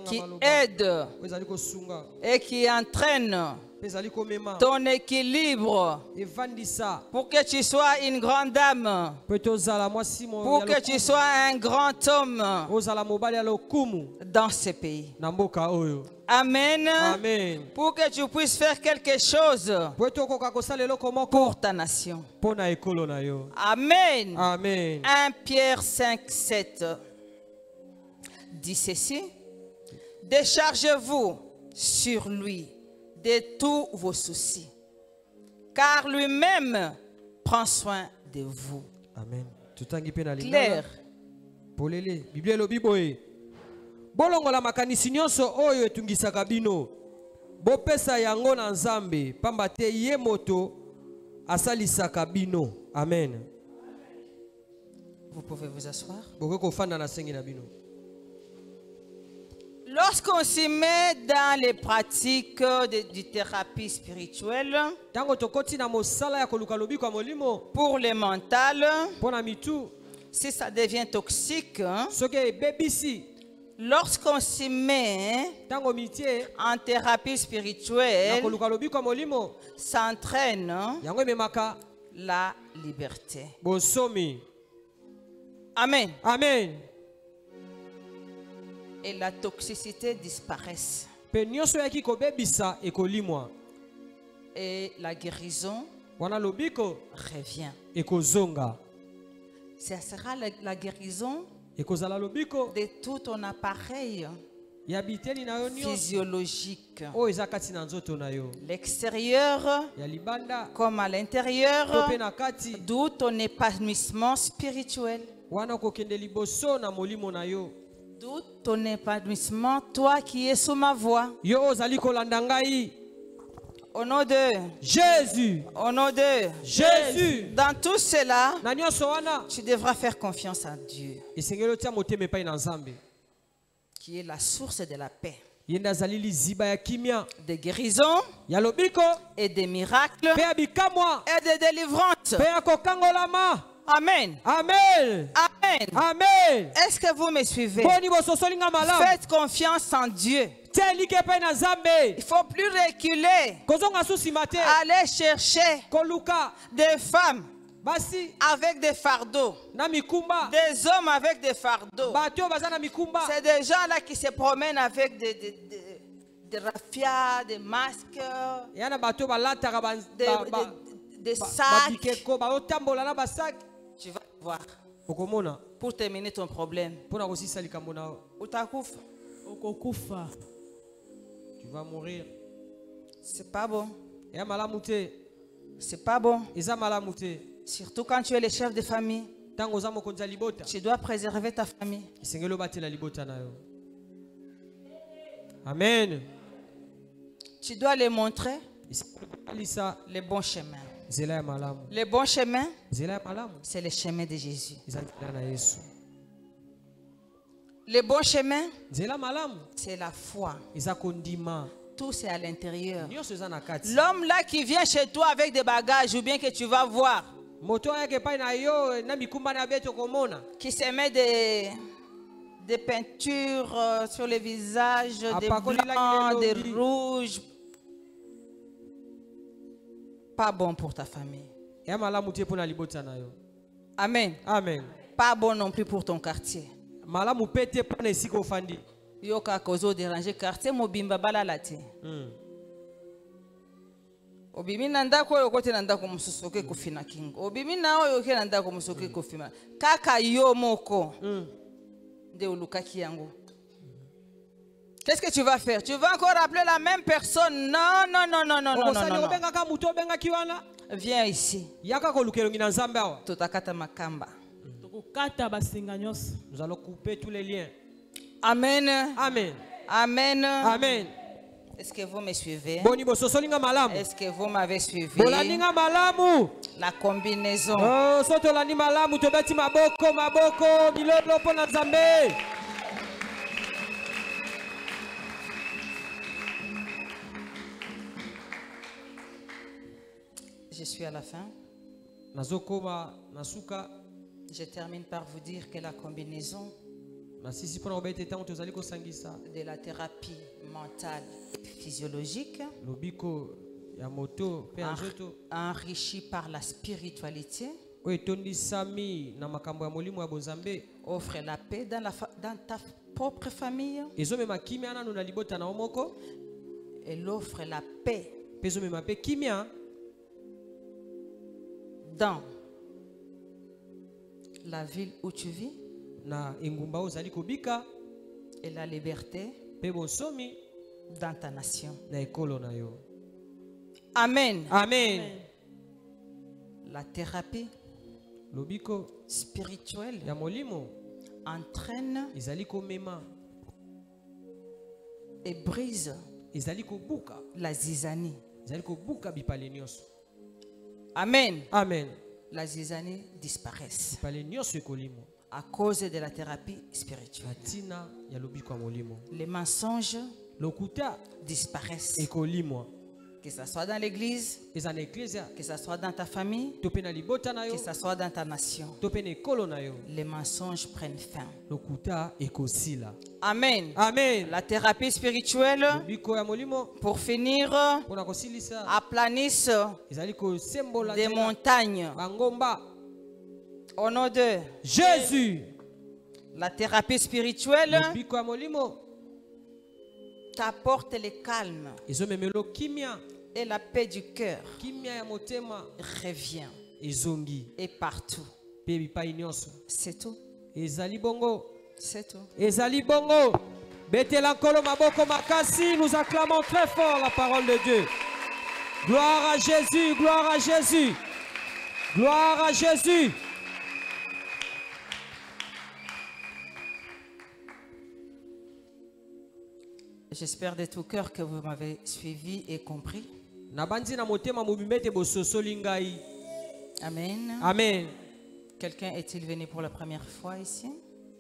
qui aide ezali kosunga et qui entraîne ezali komema ton équilibre evandisa pour que tu sois une grande dame, po tozala mwasi pour que tu sois un grand homme ozala mobali ya lokumu dans ce pays. na mboka oyo. Amen. Amen. Pour que tu puisses faire quelque chose po tokoka kosala eloko moko pour ta nation. mpo na ekolo na yo. Amen. Amen. 1 Pierre 5, 7 dit ceci: déchargez-vous sur lui de tous vos soucis, car lui-même prend soin de vous. Amen. Tutangi pe na lingala. Claire. Polele Biblia elobi boye bolongola makanisi nyonso oyo etungisaka bino bopesa yango na Nzambe pamba te ye moto asalisaka bino. Amen. Vous pouvez vous asseoir. Boke kofanda na sengi na bino. Lorsqu'on s'y met dans les pratiques de thérapie spirituelle, Tango tokoti na mosala ya koluka lobiko ya molimo pour le mental, pona mitu si ça devient toxique, soki ebebisi lorsqu'on s'y met tango mitie en thérapie na spirituelle, koluka lobiko ya molimo ça entraîne yango ememaka la liberté. bonsomi. Amen. Amen. Et la toxicité disparaisse. Pe nyonso yaki kobebisa ekolimwa Et la guérison wana lobiko revient. ekozonga Ce sera la guérison ekozala lobiko de tout ton appareil ya biteni na yo nyonso physiologique. oyo eza kati na nzoto na yo L'extérieur ya libanda comme à to l'intérieur, pe na kati d'où ton épanouissement spirituel. wana okokende liboso na molimo na yo D'où ton épanouissement, toi qui es sous ma voix. yo ozali kolanda ngai. Au nom de Jésus, Au nom de Jésus, Dans tout cela, na nyonso wana tu devras faire confiance à Dieu, esengeli otia motema epai na Nzambe qui est la source de la paix, ye nde azali liziba ya kimia de guérison ya lobiko et des miracles mpe ya bikamwa et de délivrance. mpe ya kokangolama. Amen. Amen. Amen. Amen. Est-ce que vous me suivez? Boni bososoli nga malamu Faites confiance en Dieu. tia elike epai na Nzambe Il ne faut plus reculer. kozonga su nsima te Allez chercher koluka des femmes basi avec des fardeaux, na mikumba des hommes avec des fardeaux. bato oyo baza na mikumba C'est des gens là qui se promènent avec des raffias, des masques, eya na bato oyo balataka des sacs. babikeko baotambola na basaki. Tu vas voir. okomona Pour terminer ton problème. mpo na kosisa likambo na yo Utakufa. Okokufa. tu vas mourir. C'est pas bon. eya malamu te C'est pas bon. eza malamu te Surtout quand tu es le chef de famille. ntango oza mokonzi ya libota Tu dois préserver ta famille. esengeli obatela libota na yo. Amen. Tu dois les montrer alisa le bon chemin. nzela ya malamu. Le bon chemin, nzela ya malamu c'est le chemin de Jésus. eza nzela na Yesu. Le bon chemin, nzela malamu c'est la foi. eza kondima. Tout c'est à l'intérieur. nyonso eza na kati. L'homme là qui vient chez toi avec des bagages ou bien que tu vas voir, moto ayaka epai na yo na mikumba na beto komona qui se met des peintures sur le visage, des blancs, des rouges. Pas bon pour ta famille. eya malamu te mpo na libota na yo. Amen. Amen. Pas bon non plus pour ton quartier. malamu mpe te mpo na esika ofandi. Yo kaka ozo déranger quartier mobimba balala te. Obimi na ndako oyo kote na ndako mosusu oke kofina kingo. Obimi na oyo oke na ndako mosusu oke kofina. Kaka yo moko. De olukaki yango. Qu'est-ce que tu vas faire? Tu vas encore appeler la même personne? Non, non, non, non, non, non, non, non. obengaka mutu obengaki wana. Viens ici. yaka koluka elongi na Nzambe awa. Totakata makamba. Tokokata basinga nyonso. Nous allons couper tous les liens. Amen. Amen. Amen. Amen. Est-ce que vous me suivez? Boni bososolinga malamu. Est-ce que vous m'avez suivi? Bolaninga malamu. La combinaison. Oh, soto lani malamu tobeti maboko maboko bilolo pona Nzambe. Je suis à la fin. Nazokoma nasuka. Je termine par vous dire que la combinaison Nasisi pona obete tango tozali ko sangisa. de la thérapie mentale et physiologique Lobiko ya moto pe nzoto. enrichie par la spiritualité Oyo tondisami na makambo ya molimo ya bonzambe. offre la paix dans ta propre famille. Ezomema kimia nanu na libota na omoko. Elle offre la paix Pezomema pe kimia dans la ville où tu vis na engumba ozali kobika et la liberté pe bonsomi dans ta nation. na ekolo na yo. Amen. Amen. La thérapie Lobiko spirituelle ya molimo entraîne ezali komema et brise ezali kobuka la zizanie. ezali kobuka bipale nyonso. Amen. Amen. La zizanie disparaisse Bipale nyonso ekolimo à cause de la thérapie spirituelle. atina ya lobiko ya molimo. Les mensonges Lokuta disparaissent. ekolimwa Que ce soit dans l'église, eza na eklesia que ce soit dans ta famille, to pe na libota na yo que ce soit dans ta nation. to pe na ekolo na yo. Les mensonges prennent fin. Lokuta ekosila. Amen. Amen. La thérapie spirituelle, Lobiko ya molimo pour finir, mpona kosilisa aplanisse ezali kosembola des nzela montagnes. bangomba. Au nom de Jésus. la thérapie spirituelle, Lobiko ya molimo t'apporte le calme ezomemelo kimia et la paix du cœur. kimia ya motema Revient ezongi et partout. pe bipai nyonso. C'est tout. Ezali bongo. C'est tout. Ezali bongo. Betela nkolo maboko makasi. Nous acclamons très fort la parole de Dieu. Gloire à Jésus, gloire à Jésus. Gloire à Jésus. J'espère de tout cœur que vous m'avez suivi et compris. Nabandi na motema mobimete bososoli ngai. Amen. Amen. Quelqu'un est-il venu pour la première fois ici?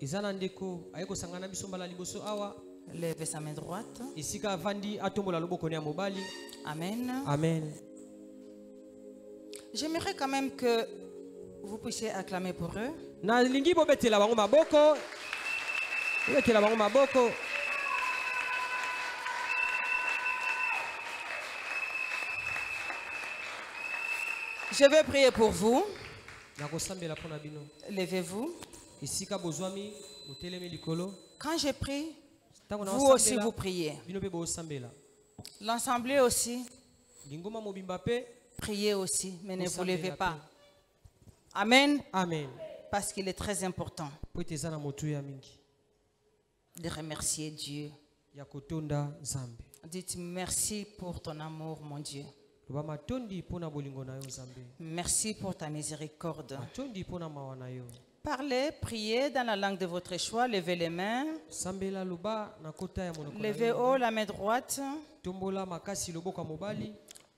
Ezana ndeko ayeko sangana biso mbala liboso awa. Levez sa main droite. Esika avandi atombola loboko ya mobali. Amen. Amen. J'aimerais quand même que vous puissiez acclamer pour eux. Na lingi bobetela bango maboko. Bobetela bango maboko. Je vais prier pour vous. Nakosambela pona bino. Levez-vous. Esika bozwami botelemi likolo. Quand je prie, Tango na vous aussi osambela, vous priez. bino pe bosambela. L'assemblée aussi, Lingoma mobimba pe. priez aussi, mais ne vous Osambela levez pe. pas. Amen. Amen. Parce qu'il est très important Po ete eza na motuya mingi de remercier Dieu. ya kotonda Nzambe. Dites merci pour ton amour, mon Dieu. Loba matondi pona bolingo na yo Nzambe. Merci pour ta miséricorde. Matondi pona mawa na yo. Parlez, priez dans la langue de votre choix. Levez les mains. Sambela loba na kota ya monoko na Levez yo. haut la main droite. Tombola makasi loboko ya mobali.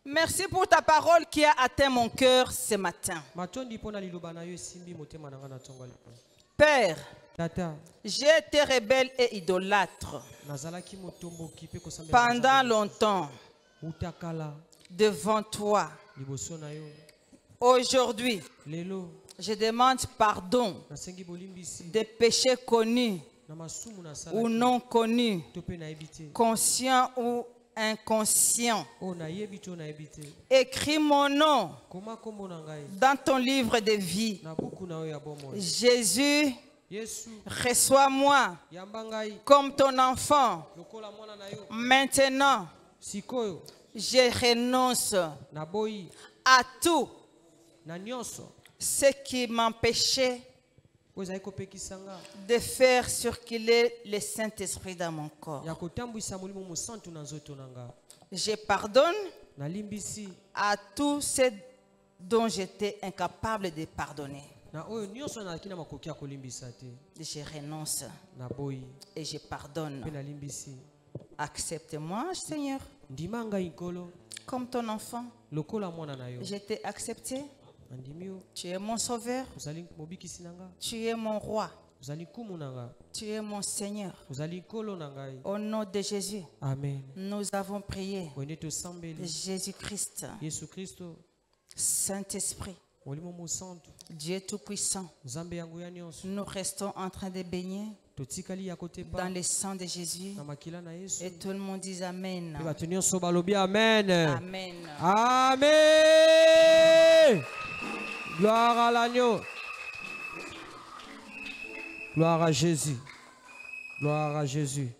Merci pour ta parole qui a atteint mon cœur ce matin. Matondi pona liloba na yo esimbi motema na nga na tongo lipo. Père, Tata, j'ai été rebelle et idolâtre nazalaki motomboki pe kosambela na pendant Nzambe. longtemps Utakala devant toi. liboso na yo. Aujourd'hui, Lelo je demande pardon nasengi bolimbisi des péchés connus na masumu na ou sala non connus, to pe nayebi te. conscients ou inconscients. O nayebi to nayebi te. Écris mon nom Koma kombo na ngai dans ton livre de vie. na buku na yo ya bomoi. Jésus, Yesu reçois-moi yamba ngai comme ton enfant. lokola mwana na yo. Maintenant, Sikoyo je renonce naboyi à tout na nyonso ce qui m'empêchait po ezali kopekisa nga de faire circuler le Saint-Esprit dans mon corps. ya kotambwisa molimo mosantu na nzoto na nga. Je pardonne Nalimbisi à tous ceux dont j'étais incapable de pardonner. na oyo nyonso nazalaki na makoki ya kolimbisa te. Je renonce Naboyi et je pardonne. mpe nalimbisi Accepte-moi, Seigneur, ndima ngai nkolo comme ton enfant. lokola mwana na yo Je t'ai accepté. andimi yo Tu es mon sauveur. ozali mobikisi na nga Tu es mon roi. ozali kumu na nga Tu es mon Seigneur. ozali nkolo na ngai Au nom de Jésus, amen nous avons prié. wende tosambeli Jésus-Christ, yesu kristo Saint-Esprit, molimo mosantu Dieu Tout-Puissant, nzambe yango ya nyonso nous restons en train de baigner totikali ya kotepa dans le sang de Jésus. na makila na yesu Et tout le monde dit Amen. mpe bato nyonso balobi amen Amen. amen gloire à l'agneau gloire à Jésus gloire à Jésus.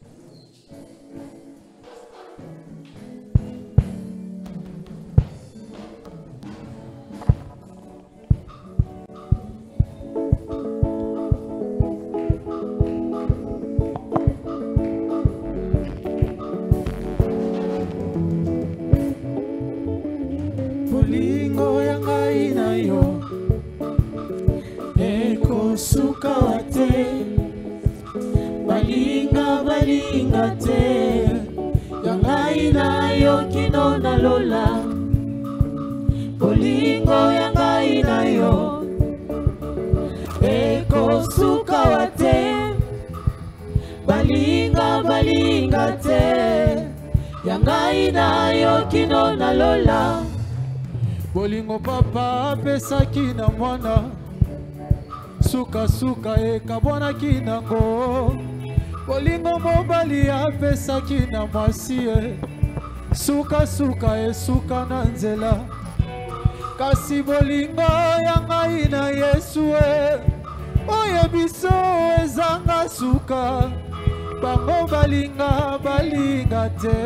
Bolingo ya ngai na yo ekosuka te, balinga balinga te, ya ngai na yo kino na lola. Bolingo ya ngai na yo ekosuka te, balinga balinga te, ya ngai na yo kino na lola. Bolingo papa apesaki na mwana, suka suka ekabwanaki nango. Bolingo mobali apesaki na mwasi, suka suka esuka na nzela. Kasi bolingo ya ngai na Yesu oyo biso ezanga suka, bango balinga balinga te,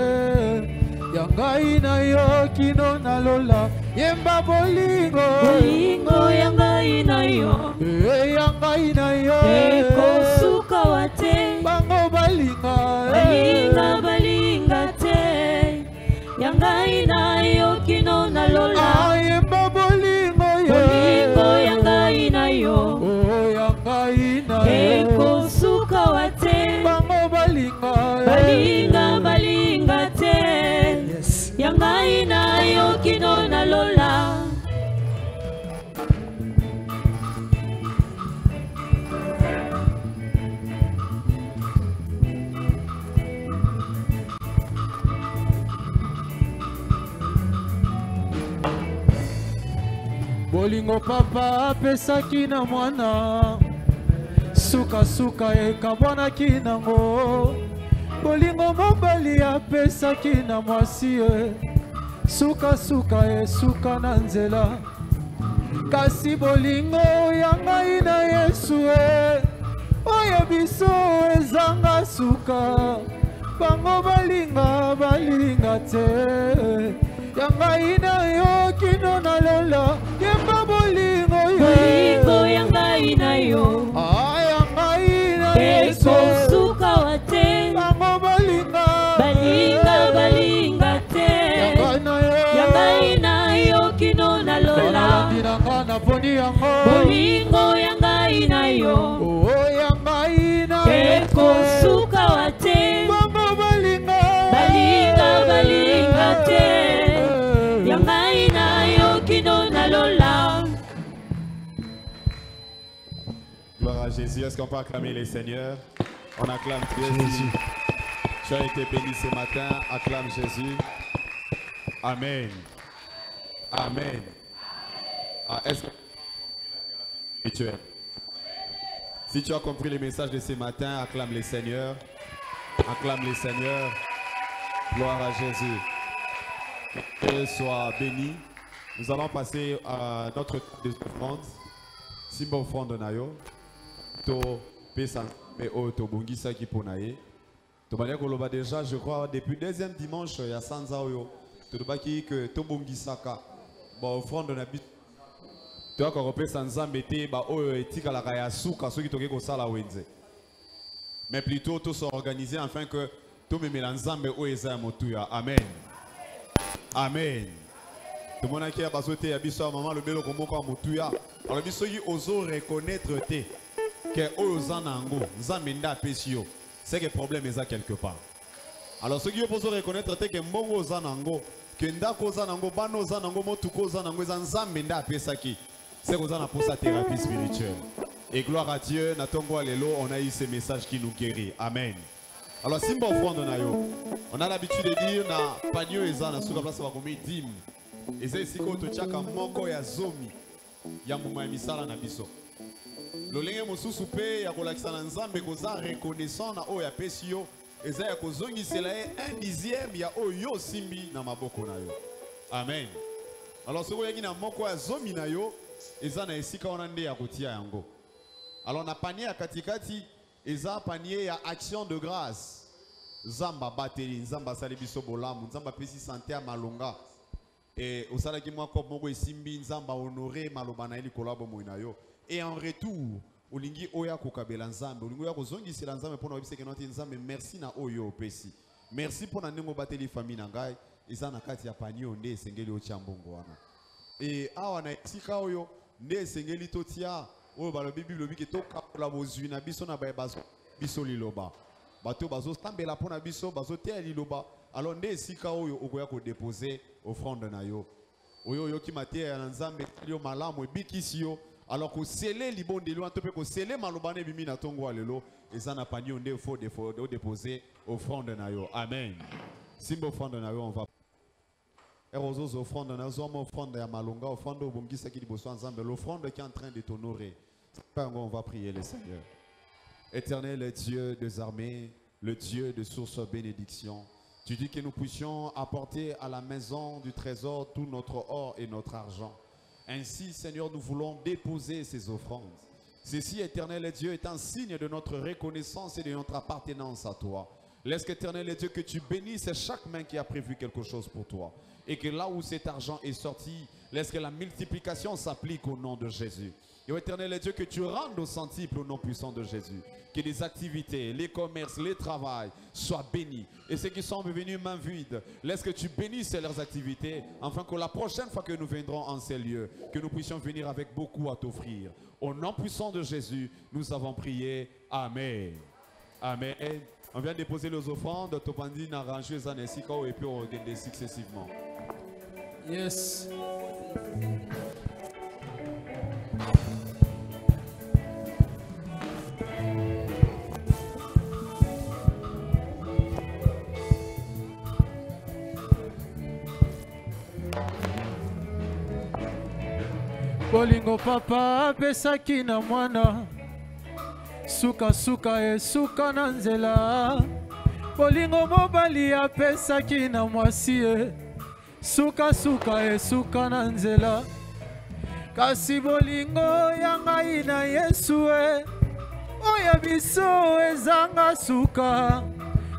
ya ngai na yo kino na lola. Yemba bolingo bolingo ya ngai na yo ya ngai na yo ekosuka te, bango balinga balinga balinga te, ya ngai na yo kino na lola. Yemba bolingo bolingo ya ngai na yo ya ngai na yo ekosuka te, bango balinga balinga balinga te, ya ngai na yo kino na lola. Bolingo papa apesaki na mwana, suka suka ekabwanaki nango. Bolingo mobali apesaki na mwasi, suka suka esuka na nzela. Kasi bolingo ya ngai na Yesu oyo biso ezanga suka, bango balinga balinga te, ya ngai na yo kino na lola. Yemba bolingo bolingo ya ngai na yo ya ngai na Yesu ekosuka te, bango balinga balinga balinga te, ya ngai na yo kino na lola. Bolingo ya ngai na yo ya ngai na ekosuka te, bango balinga balinga balinga te, ya ngai na yo kino na lola. Gloire à Jésus. Est-ce qu'on peut acclamer les seigneurs? On acclame Jésus. Tu as été béni ce matin. Acclame Jésus. Amen. Amen. Est-ce que tu es? Si tu as compris le message de ce matin, acclame les seigneurs. Acclame les seigneurs. Gloire à Jésus. Que Dieu soit béni. Nous allons passer à notre offrande. Simba offrande nayo. To pesa mais to bongisa ki ponaye. To bale koloba déjà, je crois depuis deuxième dimanche ya sanza oyo. To baki que to bongisaka. Ba offrande na bit. To ko pesa nzambe te ba oyo etika la ya suka soki toke ko sala wenze. Mais plutôt tout s'organiser afin que tout me nzambe oyo eza motuya. Amen. Amen. Tout le monde qui a besoin de biso maman le belo komoko motuya. Alors biso yi ozo reconnaître te que oyo zanango nzambe nda pesio. C'est que problème est quelque part. Alors ceux qui peuvent reconnaître que mbongo zanango, que ndako zanango, bano zanango, motuko zanango, zanzambe nda pesaki. C'est qu'on a pour sa thérapie spirituelle. Et gloire à Dieu, Natongo Alelo, on a eu ces messages qui nous guérit. Amen. Alors si on a l'habitude de dire na panio ezana suka place va komi dim. Et c'est ici qu'on te chaka moko ya zomi. Ya muma misala na biso. Lolenge mosusu pe ya kolakisa na nzambe koza reconnaissant na o ya pesio. Eza ya kozongisela 1/10 ya oyo simbi na maboko na yo. Amen. Alors ce qui na moko ya zomi na yo ezana esika onande ya kotia yango. Alors na panier ya katikati eza panier ya action de grâce. Zamba bateli, nzamba sali biso bolamu, nzamba pesi santé ya malonga. Et osala ki mwa kop moko esimbi nzamba honorer maloba na eli kolabo moina yo. Et en retour olingi oya kokabela nzambe olingi oya kozongisela nzambe pona obise ke noti nzambe merci na oyo opesi merci pona ndenge bateli famille na ngai eza na kati ya panio nde esengeli otia mbongo wana et awa na esika oyo nde esengeli totia oyo balobi bible lobi ke tokapola bozwi na biso na bazo biso liloba bato bazotambela pona biso bazoteya liloba alors nde esika oyo okoya kodeposer offrande na yo oyo yoki mateya na nzambe yo malamu ebikisi yo. Alors que scellé libon de loin, tu peux sceller malobane bimi na tongo alelo, et ça n'a pas ni on faut déposer offrande na yo. Amen. Simbo offrande na yo on va. Erozos offrande na yo, offrande ya malonga, offrande au bongi saki di bosso ensemble, l'offrande qui est en train de t'honorer. On va prier le Seigneur. Éternel Dieu des armées, le Dieu de source bénédiction. Tu dis que nous puissions apporter à la maison du trésor tout notre or et notre argent. Ainsi, Seigneur, nous voulons déposer ces offrandes. Ceci, éternel Dieu, est un signe de notre reconnaissance et de notre appartenance à toi. Laisse qu'éternel Dieu, que tu bénisses chaque main qui a prévu quelque chose pour toi. Et que là où cet argent est sorti, laisse que la multiplication s'applique au nom de Jésus. Et éternel Dieu, que tu rendes au centuple au nom puissant de Jésus. Que les activités, les commerces, les travails soient bénis. Et ceux qui sont venus main vide, laisse que tu bénisses leurs activités, afin que la prochaine fois que nous viendrons en ces lieux, que nous puissions venir avec beaucoup à t'offrir. Au nom puissant de Jésus, nous avons prié. Amen. Amen. On vient déposer les offrandes. Topandi n'a rangé les années et puis on regarde successivement. Yes. Bolingo papa pesaki na mwana suka suka suka na nzela bolingo mobali apesaki na mwasi suka suka suka na nzela kasi bolingo ya ngai na Yesu oya biso ezanga suka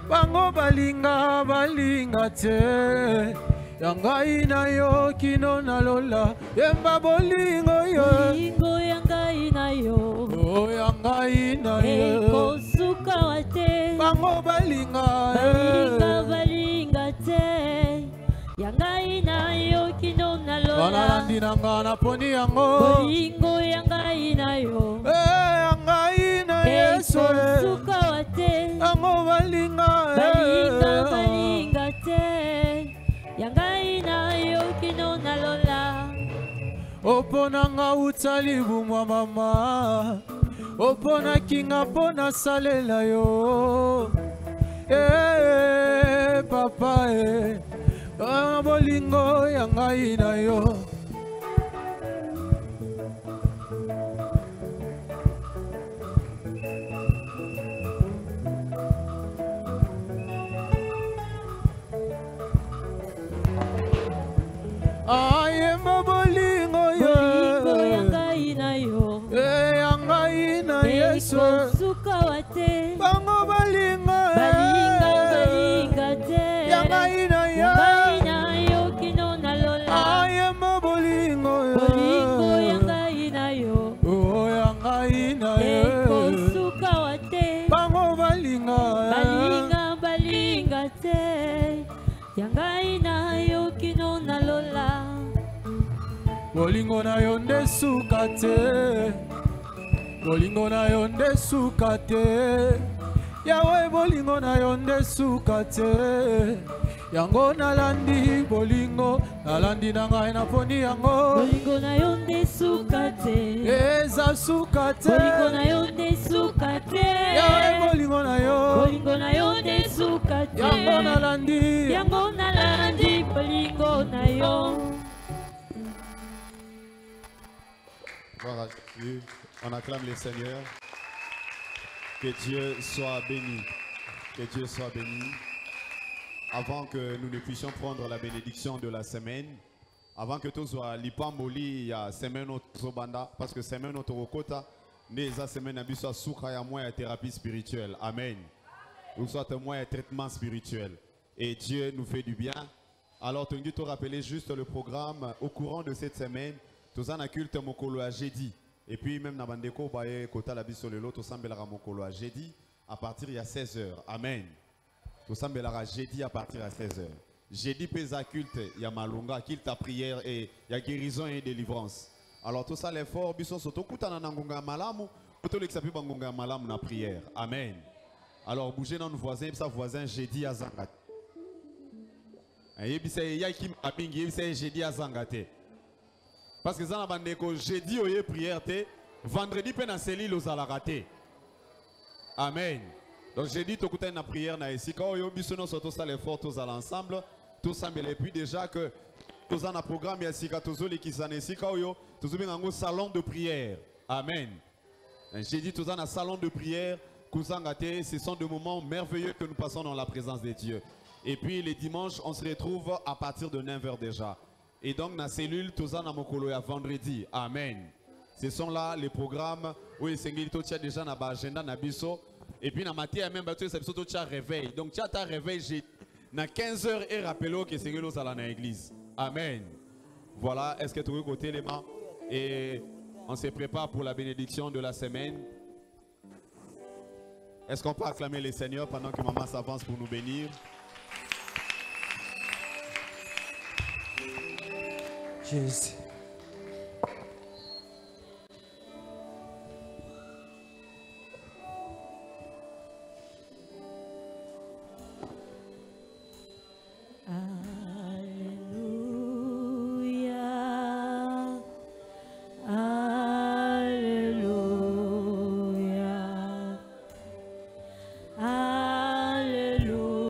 bango balinga te yangai na yo kino na lola yemba bolingo yo bolingo yangai na yo oh yangai na yo eko suka wate bango balinga te yangai na yo kino na lola banalandi nanga na poni yango bolingo yangai na yo yangai na Yesu eko suka wate bango balinga te yangai na yo kino na lola opona nga utali bumwa mama opona kinga pona salela yo papa bolingo yangai na yo ayemba bolingo yangai na yo yangai na Yesu suka wate bango balinga te yangai na yo kino na lola ayemba bolingo yangai na yo oh yangai na yo suka wate bango balinga te yangai na yo kino na lola bolingo na yo nde suka te bolingo na yo nde suka te Yawe bolingo na yo nde suka te. Yango nalandi bolingo, nalandi na ngai naponi yango. Bolingo na yo nde suka te. Eza suka te. Bolingo na yo nde suka te. Yawe bolingo na yo. Bolingo na yo nde suka te. Yango nalandi. Yango nalandi bolingo na yo. Gloire à Dieu. On acclame les seigneurs. Que Dieu soit béni. Que Dieu soit béni. Avant que nous ne puissions prendre la bénédiction de la semaine, avant que tout soit lipamboli, il y a semaine autre banda, parce que semaine autre kota, neza semaine abiswa souka ya moins thérapie spirituelle. Amen. Ou soit moins traitement spirituel. Et Dieu nous fait du bien. Alors, tu te rappeler juste le programme au courant de cette semaine. Tous en culte mokolo à jeudi. Et puis même na bandeko baye kota la biso lelo to sambela mokolo à jeudi à partir il y a 16h. Amen. Tout sambela jeudi à partir à 16h. Jeudi pesa culte il y a malunga culte à prière et il y a guérison et délivrance. Alors tout ça l'effort biso soto kutana na ngonga malamu to l'exapi bangonga malamu na prière. Amen. Alors bougez dans nos voisins et ça voisin jeudi à Zangate. Et bisa ya ki abingi bisa jeudi à Zangate. Parce que ça n'a pas de jeudi oye prière te, vendredi pe na cellule aux alaraté. Amen. Donc jeudi to kuta na prière na ici quand oyo biso no soto ça l'effort tous à l'ensemble, tous semble et puis déjà que tous en programme ya sika tozo li kisane sika oyo, tozo bingango salon de prière. Amen. Jeudi tous en a salon de prière, kusangate, ce sont des moments merveilleux que nous passons dans la présence de Dieu. Et puis les dimanches, on se retrouve à partir de 9h déjà. Et donc, dans la cellule, tout ça, dans mon vendredi. Amen. Ce sont là les programmes où il y a déjà dans l'agenda, dans biso. Et puis, dans la matière, même, tu as réveil. Donc, tu as ta réveil, dans 15h, et rappelez-vous que c'est dans l'église. Amen. Voilà, est-ce que tu veux côté les mains? Et on se prépare pour la bénédiction de la semaine. Est-ce qu'on peut acclamer les seigneurs pendant que maman s'avance pour nous bénir? Jésus.